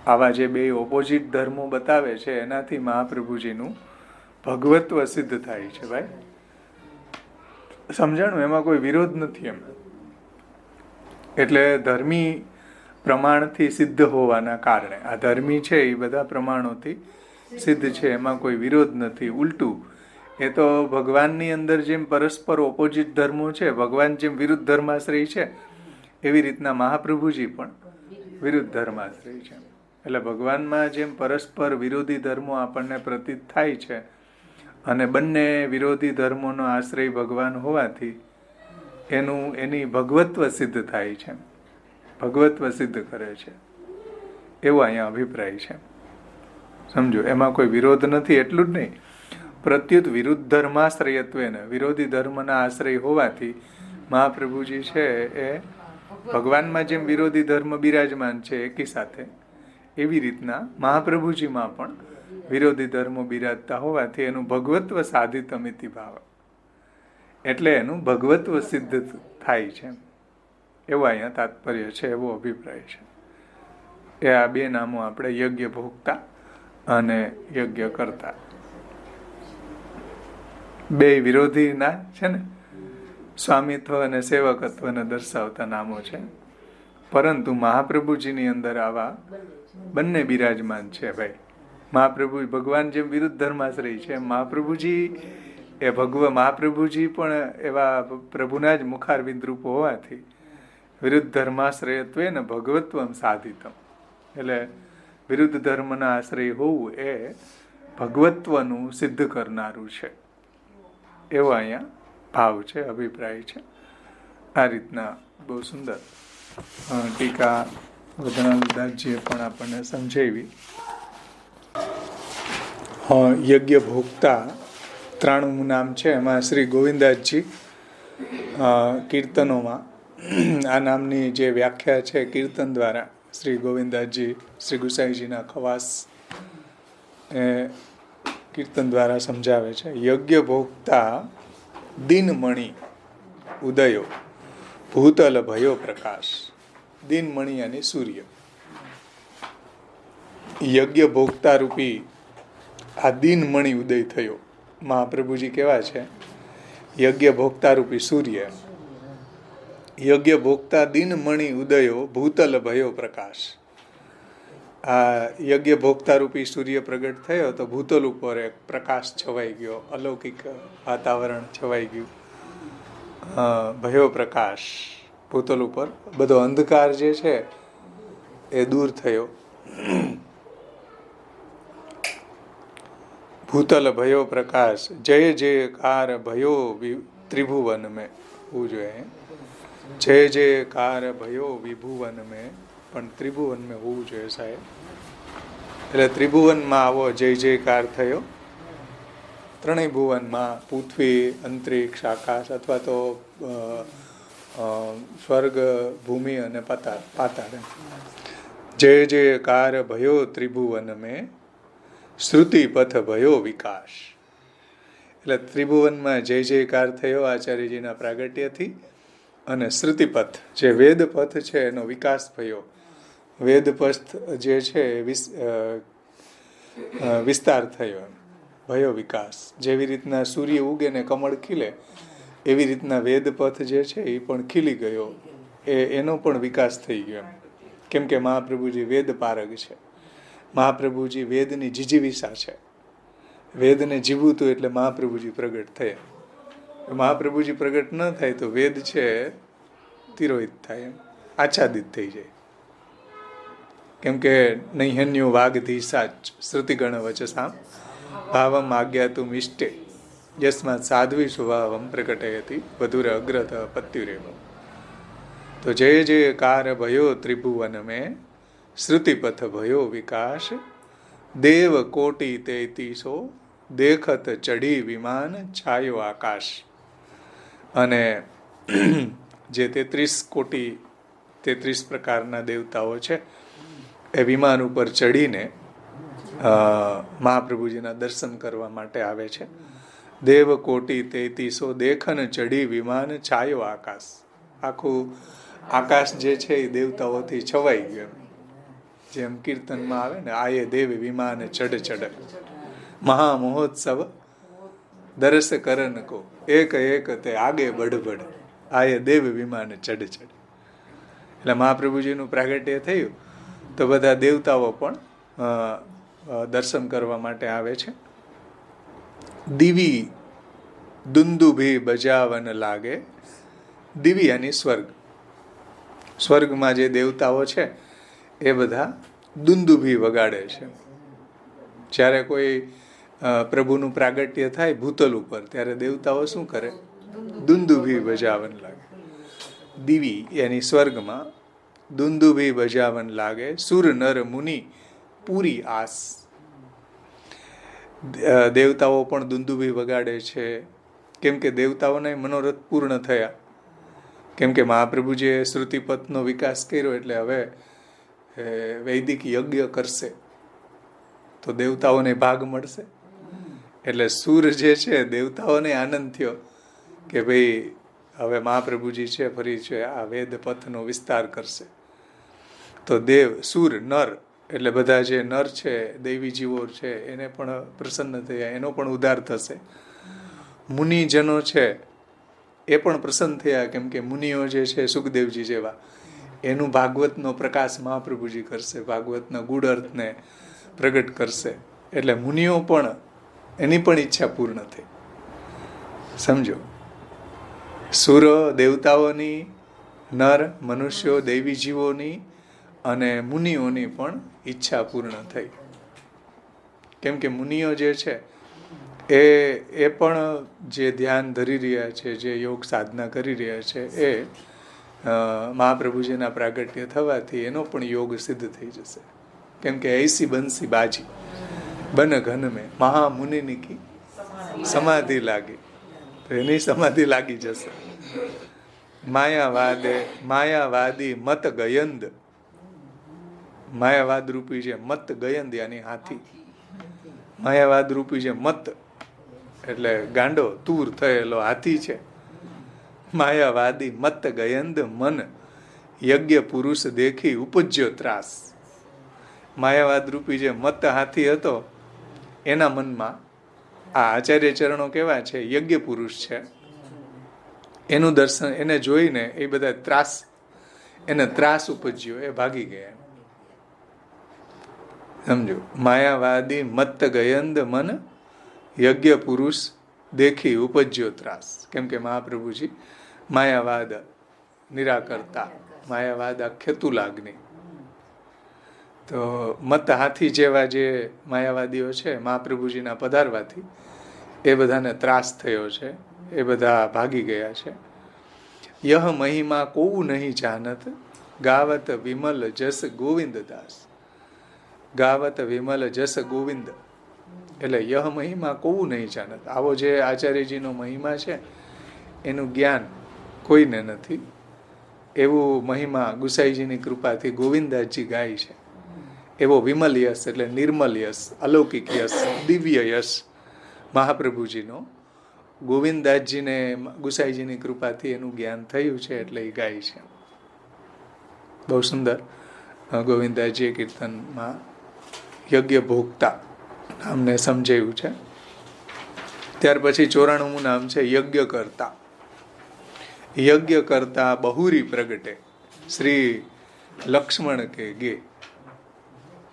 આવા જે બે ઓપોઝિટ ધર્મો બતાવે છે, એનાથી મહાપ્રભુજીનું ભગવત્વ સિદ્ધ થાય છે. ભાઈ સમજાણું? એમાં કોઈ વિરોધ નથી એમ. એટલે ધર્મી પ્રમાણથી સિદ્ધ હોવાના કારણે, આ ધર્મી છે એ બધા પ્રમાણોથી સિદ્ધ છે, એમાં કોઈ વિરોધ નથી. ઉલટું એ તો ભગવાનની અંદર જેમ પરસ્પર ઓપોઝિટ ધર્મો છે, ભગવાન જેમ વિરુદ્ધ ધર્માશ્રય છે, એવી રીતના મહાપ્રભુજી પણ વિરુદ્ધ ધર્માશ્રય છે. એટલે ભગવાનમાં જેમ પરસ્પર વિરોધી ધર્મો આપણને પ્રતીત થાય છે, અને બંને વિરોધી ધર્મોનો આશ્રય ભગવાન હોવાથી એની ભગવત્વ સિદ્ધ થાય છે, ભગવત્વ સિદ્ધ કરે છે, એવો અહીંયા અભિપ્રાય છે. સમજો? એમાં કોઈ વિરોધ નથી. એટલું જ નહીં, પ્રત્યુત વિરુદ્ધ ધર્માશ્રયત્વેને, વિરોધી ધર્મના આશ્રય હોવાથી મહાપ્રભુજી છે એ ભગવાનમાં જેમ વિરોધી ધર્મ બિરાજમાન છે એકી સાથે, એવી રીતના મહાપ્રભુજીમાં પણ વિરોધી ધર્મો બિરાજતા હોવાથી એનું ભગવત્વ સાધિતમ ઇતિ ભાવ, એટલે એનું ભગવત્વ સિદ્ધ થાય છે, એવું અહીંયા તાત્પર્ય છે, એવો અભિપ્રાય છે. એ આ બે નામો આપણે યજ્ઞ ભોગતા અને યજ્ઞ કરતા, બે વિરોધીના છે ને, સ્વામિત્વ અને સેવકત્વને દર્શાવતા નામો છે. પરંતુ મહાપ્રભુજીની અંદર આવા બંને બિરાજમાન છે. ભાઈ મહાપ્રભુ ભગવાન જેમ વિરુદ્ધ ધર્માશ્રય છે, મહાપ્રભુજી મહાપ્રભુજી પણ એવા પ્રભુના જ મુખારવિંદ રૂપ હોવાથી વિરુદ્ધ ધર્માશ્રયત્વે ને ભગવત્વમ સાધિતમ, એટલે વિરુદ્ધ ધર્મના આશ્રય હોવું એ ભગવત્વનું સિદ્ધ કરનારું છે, એવો અહીંયા ભાવ છે, અભિપ્રાય છે. આ રીતના બહુ સુંદર ટીકા વદનાદાસજીએ પણ આપણને સમજાવી. યજ્ઞ ભોગતા 93 નામ છે. એમાં શ્રી ગોવિંદાસજી કીર્તનોમાં આ નામની જે વ્યાખ્યા છે કીર્તન દ્વારા શ્રી ગોવિંદાસજી શ્રી ગુસાઈજીના ખવાસ એ કીર્તન દ્વારા સમજાવે છે. યજ્ઞ ભોગતા દિનમણિ ઉદયો ભૂતલ ભયો પ્રકાશ. દિનમણી અને સૂર્ય. યજ્ઞ ભોગતા રૂપી આ દિનમણી ઉદય થયો. મહાપ્રભુજી કેવા છે? યજ્ઞ ભોગતા રૂપી સૂર્ય. યજ્ઞ ભોગતા દિનમણી ઉદયો ભૂતલ ભયો પ્રકાશ. આ યજ્ઞ ભોગતા રૂપી સૂર્ય પ્રગટ થયો તો ભૂતલ ઉપર એક પ્રકાશ છવાઈ ગયો, અલૌકિક વાતાવરણ છવાઈ ગયું. ભયો પ્રકાશ, ભૂતલ ઉપર બધો અંધકાર જે છે એ દૂર થયો. ભૂતલ ભયો પ્રકાશ, જય જયકાર ભયો ત્રિભુવન મેં. એવું જોઈએ, જય જયકાર ભયો વિભુવન મેં, પણ ત્રિભુવન મેં હોવું જોઈએ સાહેબ. એટલે ત્રિભુવનમાં આવો જય જયકાર થયો. ત્રણેય ભુવનમાં, પૃથ્વી, અંતરિક્ષ, આકાશ, અથવા તો સ્વર્ગ, ભૂમિ અને પાતાળ. જય જયકાર ભયો ત્રિભુવન મેં, શ્રુતિ પથ ભયો વિકાસ. એટલે ત્રિભુવનમાં જય જયકાર થયો આચાર્યજીના પ્રાગટ્યથી, અને શ્રુતિપથ જે વેદ પથ છે એનો વિકાસ થયો. વેદ પથ જે છે વિસ્તાર થયો, ભયો વિકાસ. જેવી રીતના સૂર્ય ઉગે ને કમળ ખીલે, એવી રીતના વેદ પથ જે છે એ પણ ખીલી ગયો, એનો પણ વિકાસ થઈ ગયો. કેમ કે મહાપ્રભુજી વેદ પારગ છે, મહાપ્રભુજી વેદની જીજીવિષા છે. વેદને જીવવું હતું એટલે મહાપ્રભુજી પ્રગટ થયા. મહાપ્રભુજી પ્રગટ ન થાય તો વેદ છે તિરોહિત થાય, આચ્છાદિત થઈ જાય. કેમ કે નૈહન્યો વાગધી સાચ શ્રુતિગણ વચસામ ભાવમ આજ્ઞાતુમ ઇષ્ટે યસ્માત સાધ્વી સ્વભાવમ પ્રકટયતિ વધુર અગ્રત પત્યુરેવ. તો જય જયકાર ભયો ત્રિભુવન મેં, શ્રુતિપથ ભયો વિકાસ. દેવ કોટી તેતીસો દેખત ચઢી વિમાન છાયો આકાશ. અને જે 33 કોટી 33 પ્રકારના દેવતાઓ છે એ વિમાન ઉપર ચડીને મહાપ્રભુજીના દર્શન કરવા માટે આવે છે. દેવ કોટી તેતીસો દેખન ચઢી વિમાન છાયો આકાશ. આખું આકાશ જે છે એ દેવતાઓથી છવાઈ ગયું. જેમ કીર્તનમાં આવે ને, આયે દેવ વિમાન ચઢ ચઢ મહામહોત્સવ દરસ કરન કો એક એક તે આગે બઢબઢ આયે દેવ વિમાન ચઢ ચઢ. એટલે મહાપ્રભુજીનું પ્રાગટ્ય થયું તો બધા દેવતાઓ પણ દર્શન કરવા માટે આવે છે. દિવી દુંદુભી બજાવન લાગે. દિવી યાની સ્વર્ગ. સ્વર્ગમાં જે દેવતાઓ છે એ બધા દુંદુભી વગાડે છે. જ્યારે કોઈ પ્રભુનું પ્રાગટ્ય થાય ભૂતલ ઉપર, ત્યારે દેવતાઓ શું કરે? દુંદુભી બજાવન લાગે. દિવી યાની સ્વર્ગમાં દુંદુભી બજાવન લાગે. સુર નર મુનિ પૂરી આસ. દેવતાઓ પણ દુંદુભી વગાડે છે. કેમ કે દેવતાઓને મનોરથ પૂર્ણ થયા. કેમ કે મહાપ્રભુજીએ શ્રુતિપથનો વિકાસ કર્યો, એટલે હવે વૈદિક યજ્ઞ કરશે તો દેવતાઓને ભાગ મળશે. એટલે સુર જે છે, દેવતાઓને આનંદ થયો કે ભાઈ હવે મહાપ્રભુજી છે ફરી છે આ વેદ પથનો વિસ્તાર કરશે. તો દેવ, સુર, નર, એટલે બધા જે નર છે, દૈવી જીવો છે, એને પણ પ્રસન્ન થયા, એનો પણ ઉદ્ધાર થશે. મુનિજનો છે એ પણ પ્રસન્ન થયા, કેમ કે મુનિઓ જે છે સુખદેવજી જેવા, એનું ભાગવતનો પ્રકાશ મહાપ્રભુજી કરશે, ભાગવતના ગુડ અર્થને પ્રગટ કરશે. એટલે મુનિઓ પણ, એની પણ ઈચ્છા પૂર્ણ થઈ. સમજો, સુરો દેવતાઓની, નર મનુષ્યો દૈવી જીવોની અને મુનિઓની પણ ઈચ્છા પૂર્ણ થઈ. કેમ કે મુનિઓ જે છે એ પણ જે ધ્યાન ધરી રહ્યા છે, જે યોગ સાધના કરી રહ્યા છે, એ મહાપ્રભુજીના પ્રાગટ્ય થવાથી એનો પણ યોગ સિદ્ધ થઈ જશે. કેમ કે ऐसी બંસી બાજી બન ઘન મેં મહામુનિની કી સમાધિ લાગી. તો એની સમાધિ લાગી જશે. માયાવાદી મત ગયંદ. માયાવાદ રૂપી જે મત ગયંદ યાની હાથી. માયાવાદ રૂપી જે મત એટલે ગાંડો તૂર થયેલો હાથી છે. માયાવાદી મત ગયંદ મન યજ્ઞ પુરુષ દેખી ઉપજ્યો ત્રાસ. માયાવાદ રૂપી જે મત હાથી હતો એના મનમાં આ આચાર્ય ચરણો કેવા છે, યજ્ઞ પુરુષ છે, એનું દર્શન એને જોઈને એ બધા એને ત્રાસ ઉપજ્યો, એ ભાગી ગયા. સમજો, માયાવાદી મત્ત ગયંદ મન યજ્ઞ પુરુષ દેખી ઉપજ્યો ત્રાસ. કેમ કે મહાપ્રભુજી માયાવાદ નિરાકરતા, માયાવાદ આ ખેતુલાગ્નિ. તો મત હાથી જેવા જે માયાવાદીઓ છે, મહાપ્રભુજીના પધારવાથી એ બધાને ત્રાસ થયો છે, એ બધા ભાગી ગયા છે. યહ મહિમા કોવું નહીં જાનત ગાવત વિમલ જસ ગોવિંદ દાસ. ગાવત વિમલ જસ ગોવિંદ એટલે યહ મહિમા કોવું નહીં જાનત. આવો જે આચાર્યજીનો મહિમા છે એનું જ્ઞાન કોઈને નથી. એવું મહિમા ગુસાઈજીની કૃપાથી ગોવિંદાસજી ગાય છે. એવો વિમલ યશ એટલે નિર્મલ યશ, અલૌકિક યશ, દિવ્ય યશ મહાપ્રભુજીનો ગોવિંદાસજીને ગુસાઈજીની કૃપાથી એનું જ્ઞાન થયું છે એટલે એ ગાય છે. બહુ સુંદર ગોવિંદાસજીએ કીર્તનમાં યજ્ઞ ભોગતા નામને સમજાયું છે. ત્યાર પછી 94મું નામ છે યજ્ઞ કરતા. યજ્ઞ કરતા બહુરી પ્રગટે શ્રી લક્ષ્મણ કે ગે.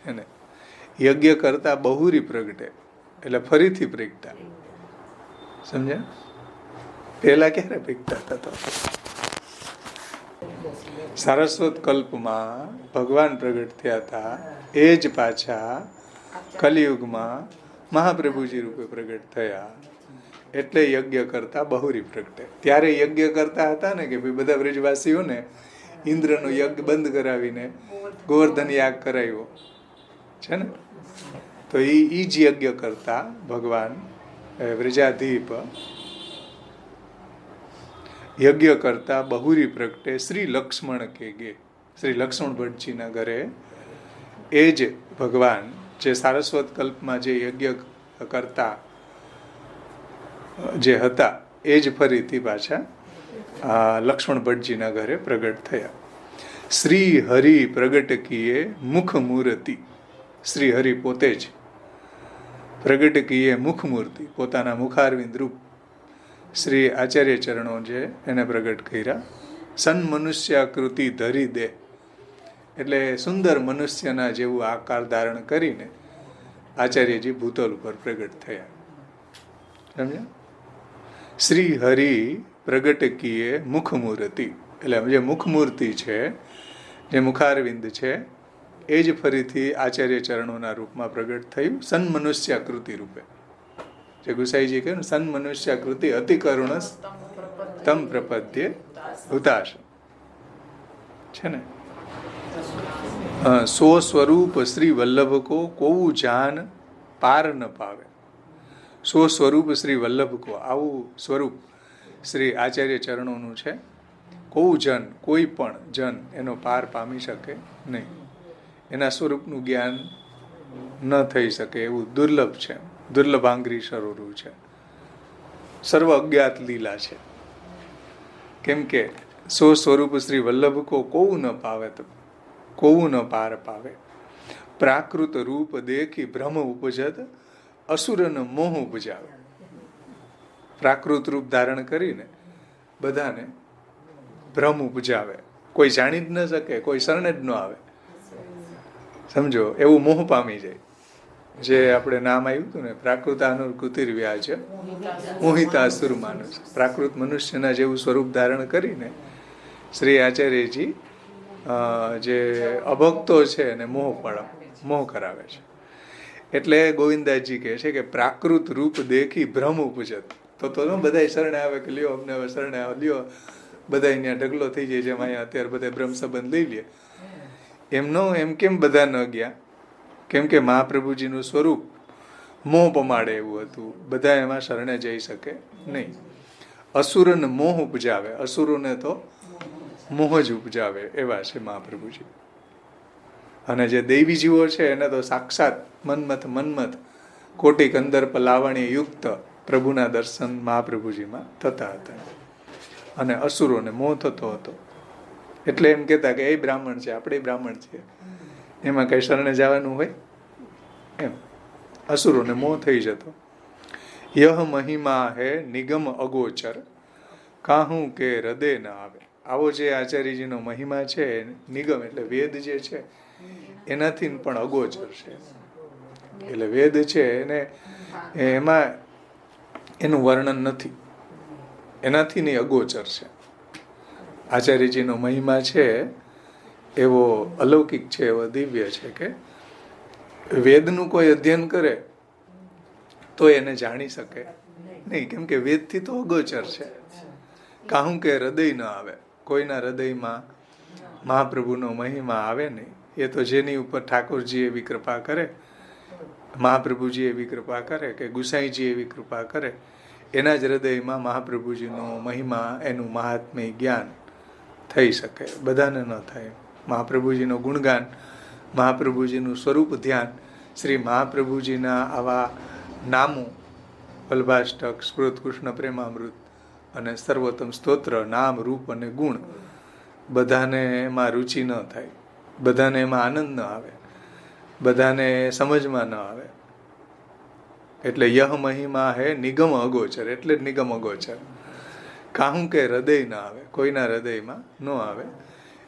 એને યજ્ઞ કરતા બહુરી પ્રગટે એટલે ફરીથી પ્રગટા. સમજ્યા? પહેલા ક્યારે પ્રગટા થતો? સારસ્વત કલ્પમાં ભગવાન પ્રગટ થયા હતા, એ જ પાછા કલિયુગમાં મહાપ્રભુજી રૂપે પ્રગટ થયા. એટલે યજ્ઞ કરતા બહુરી પ્રગટે. ત્યારે યજ્ઞ કરતા હતા ને કે ભાઈ બધા વ્રજવાસીઓને ઇન્દ્રનો યજ્ઞ બંધ કરાવીને ગોવર્ધન યાગ કરાવ્યો છે ને. તો એ જ યજ્ઞ કરતા ભગવાન વ્રજાધીપ યજ્ઞ કરતા બહુરી પ્રગટે શ્રી લક્ષ્મણ કે ગે. શ્રી લક્ષ્મણ ભટ્ટજીના ઘરે એ જ ભગવાન જે સારસ્વત કલ્પમાં જે યજ્ઞ કરતા જે હતા એ જ ફરીથી પાછા લક્ષ્મણ ભટ્ટજીના ઘરે પ્રગટ થયા. શ્રી હરિ પ્રગટ કીએ મુખ મૂર્તિ. શ્રી હરિ પોતે જ પ્રગટ કીએ મુખ મૂર્તિ, પોતાના મુખારવિંદ રૂપ શ્રી આચાર્ય ચરણો જે એને પ્રગટ કર્યા. સન મનુષ્યાકૃતિ ધરી દે એટલે સુંદર મનુષ્યના જેવું આકાર ધારણ કરીને આચાર્યજી ભૂતલ ઉપર પ્રગટ થયા. સમજ્યા? શ્રી હરિ પ્રગટ કીએ મુખ મૂર્તિ એટલે જે મુખ મૂર્તિ છે, જે મુખારવિંદ છે, એ જ ફરીથી આચાર્ય ચરણોના રૂપમાં પ્રગટ થયું સન મનુષ્યાકૃતિ રૂપે. જે ગુસાઈજી કહ્યું ને, સન મનુષ્યાકૃતિ અતિ કરુણ તમ પ્રપદ્ય હુતાશ છે ને. સો સ્વરૂપ શ્રી વલ્લભ કો કોવું જાન પાર ન પાવે. સો સ્વરૂપ શ્રી વલ્લભ કો, આવું સ્વરૂપ શ્રી આચાર્ય ચરણોનું છે. કોવું જન, કોઈ પણ જન એનો પાર પામી શકે નહીં. એના સ્વરૂપનું જ્ઞાન ન થઈ શકે એવું દુર્લભ છે. દુર્લભાંગરી સરોરું છે. સર્વ અજ્ઞાત લીલા છે. કેમ કે સો સ્વરૂપ શ્રી વલ્લભ કો કોવું ન પાવે, તો કોવું ન પાર પાવે. પ્રાકૃત રૂપ દેખી ભ્રમ ઉપજત અસુરન મોહ ઉપજાવે. પ્રાકૃત રૂપ ધારણ કરીને બધાને ભ્રમ ઉપજાવે. કોઈ જાણી જ ન શકે, કોઈ શરણે જ ન આવે. સમજો, એવું મોહ પામી જાય. જે આપણે નામ આવ્યું હતું ને, પ્રાકૃતાનુર કુતિર વ્યાજ મોહિતા અસુર માનુષ. પ્રાકૃત મનુષ્યના જેવું સ્વરૂપ ધારણ કરીને શ્રી આચાર્યજી જે અભક્તો છે એને મોહ કરાવે છે. એટલે ગોવિંદાસજી કહે છે કે પ્રાકૃત રૂપ દેખી ભ્રમ ઉપજત. તો બધા શરણે આવે કે લ્યો અમને હવે શરણે આવે, લ્યો બધા અહીંયા ઢગલો થઈ જાય. જેમ અહીંયા અત્યારે બધા બ્રહ્મ સંબંધ લઈ લે એમનો, એમ કેમ બધા ન ગયા? કેમ કે મહાપ્રભુજીનું સ્વરૂપ મોહ પમાડે એવું હતું. બધા એમાં શરણે જઈ શકે નહીં. અસુરને મોહ ઉપજાવે, અસુરોને તો મોહ જ ઉપજાવે એવા છે મહાપ્રભુજી. અને જે દૈવી જીવો છે એને તો સાક્ષાત મન્મથ કોટી કંદર્પ લાવણી યુક્ત પ્રભુના દર્શન મહાપ્રભુજીમાં થતા હતા. અને અસુરોને મોહ થતો હતો. એટલે એમ કહેતા કે એ બ્રાહ્મણ છે, આપણે બ્રાહ્મણ છીએ, એમાં કઈ શરણે જવાનું હોય એમ. અસુરોને મોહ થઈ જતો. યહ મહિમા હે નિગમ અગોચર, કાહું કે હૃદય ન આવે. આવો જે આચાર્યજીનો મહિમા છે, નિગમ એટલે વેદ જે છે એનાથી પણ અગોચર છે. એટલે વેદ છે એને એમાં એનું વર્ણન નથી, એનાથી નહીં, અગોચર છે. આચાર્યજીનો મહિમા છે એવો અલૌકિક છે, એવો દિવ્ય છે કે વેદનું કોઈ અધ્યયન કરે તો એને જાણી શકે નહીં, કેમ કે વેદથી તો અગોચર છે. કાહું કે હૃદય ન આવે, કોઈના હૃદયમાં મહાપ્રભુનો મહિમા આવે નહીં. એ તો જેની ઉપર ઠાકોરજી એવી કૃપા કરે, મહાપ્રભુજી એવી કૃપા કરે કે ગુસાઈજી એવી કૃપા કરે, એના જ હૃદયમાં મહાપ્રભુજીનો મહિમા, એનું મહાત્મ્ય જ્ઞાન થઈ શકે. બધાને ન થાય. મહાપ્રભુજીનો ગુણગાન, મહાપ્રભુજીનું સ્વરૂપ ધ્યાન, શ્રી મહાપ્રભુજીના આવા નામો, વલ્ભાષ્ટક, સ્ફુરત કૃષ્ણ પ્રેમામૃત અને સર્વોત્તમ સ્તોત્ર, નામ, રૂપ અને ગુણ, બધાને એમાં રુચિ ન થાય, બધાને એમાં આનંદ ન આવે, બધાને સમજમાં ન આવે. એટલે યહ મહિમા હે નિગમ અગોચર, એટલે જ નિગમ અગોચર. કાહું કે હૃદય ન આવે, કોઈના હૃદયમાં ન આવે.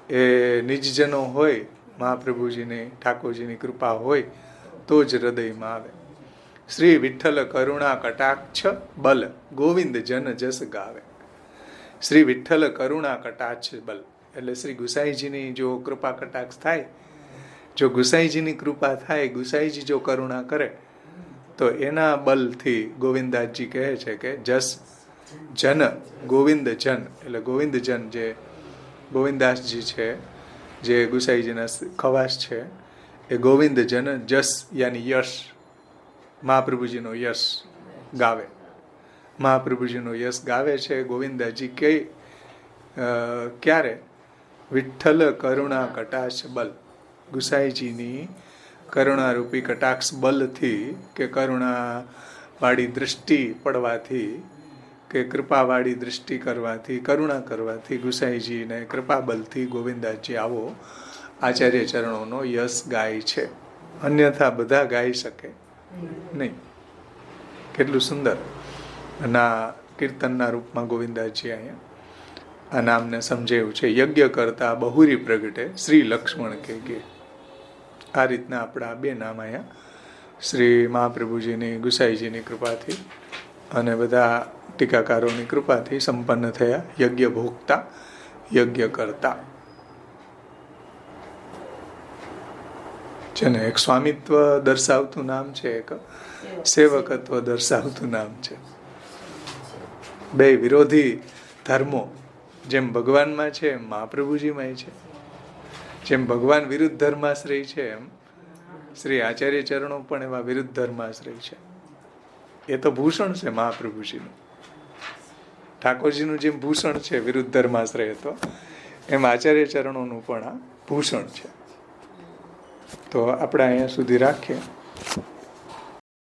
એ નિજજનો હોય, મહાપ્રભુજીની ઠાકોરજીની કૃપા હોય તો જ હૃદયમાં આવે. શ્રી વિઠ્ઠલ કરુણા કટાક્ષ બલ, ગોવિંદ જન જસ ગાવે. શ્રી વિઠ્ઠલ કરુણા કટાક્ષ બલ એટલે શ્રી ગુસાઈજીની જો કૃપા કટાક્ષ થાય, જો ગુસાઈજીની કૃપા થાય, ગુસાઈજી જો કરુણા કરે તો એના બલથી ગોવિંદાસજી કહે છે કે જસ જન, ગોવિંદ જન એટલે ગોવિંદ જન, જે ગોવિંદાસજી છે, જે ગુસાઈજીના ખવાસ છે, એ ગોવિંદ જન જસ યાની યશ, મહાપ્રભુજીનો યશ ગાવે. મહાપ્રભુજીનો યશ ગાવે છે ગોવિંદાજી. ક્યારે? વિઠ્ઠલ કરુણા કટાક્ષ બલ, ગુસાઈજીની કરુણારૂપી કટાક્ષ બલથી, કે કરુણા વાળી દ્રષ્ટિ પડવાથી, કે કૃપાવાળી દ્રષ્ટિ કરવાથી, કરુણા કરવાથી, ગુસાઈજીને કૃપા બલથી ગોવિંદાસજી આવો આચાર્ય ચરણોનો યશ ગાય છે. અન્યથા બધા ગાઈ શકે નહીં. કેટલું સુંદર ના કીર્તનના રૂપમાં ગોવિંદાસજી અહીંયા આ નામને સમજાયું છે. યજ્ઞ કરતા બહુરી પ્રગટે શ્રી લક્ષ્મણ કે ગે. આ રીતના આપણા બે નામ અહીંયા શ્રી મહાપ્રભુજીની, ગુસાઈજીની કૃપાથી અને બધા ટીકાકારોની કૃપાથી સંપન્ન થયા. યજ્ઞ ભોગતા, યજ્ઞ કરતા. છે ને એક સ્વામિત્વ દર્શાવતું નામ છે, એક સેવકત્વ દર્શાવતું નામ છે. બે વિરોધી ધર્મો જેમ ભગવાનમાં છે એમ મહાપ્રભુજીમાં છે. જેમ ભગવાન વિરુદ્ધ ધર્માશ્રય છે એમ શ્રી આચાર્ય ચરણો પણ એવા વિરુદ્ધ ધર્માશ્રય છે. એ તો ભૂષણ છે મહાપ્રભુજીનું. ઠાકોરજીનું જેમ ભૂષણ છે વિરુદ્ધ ધર્માશ્રય હતો, એમ આચાર્ય ચરણોનું પણ આ ભૂષણ છે. તો આપણે અહીંયા સુધી રાખીએ.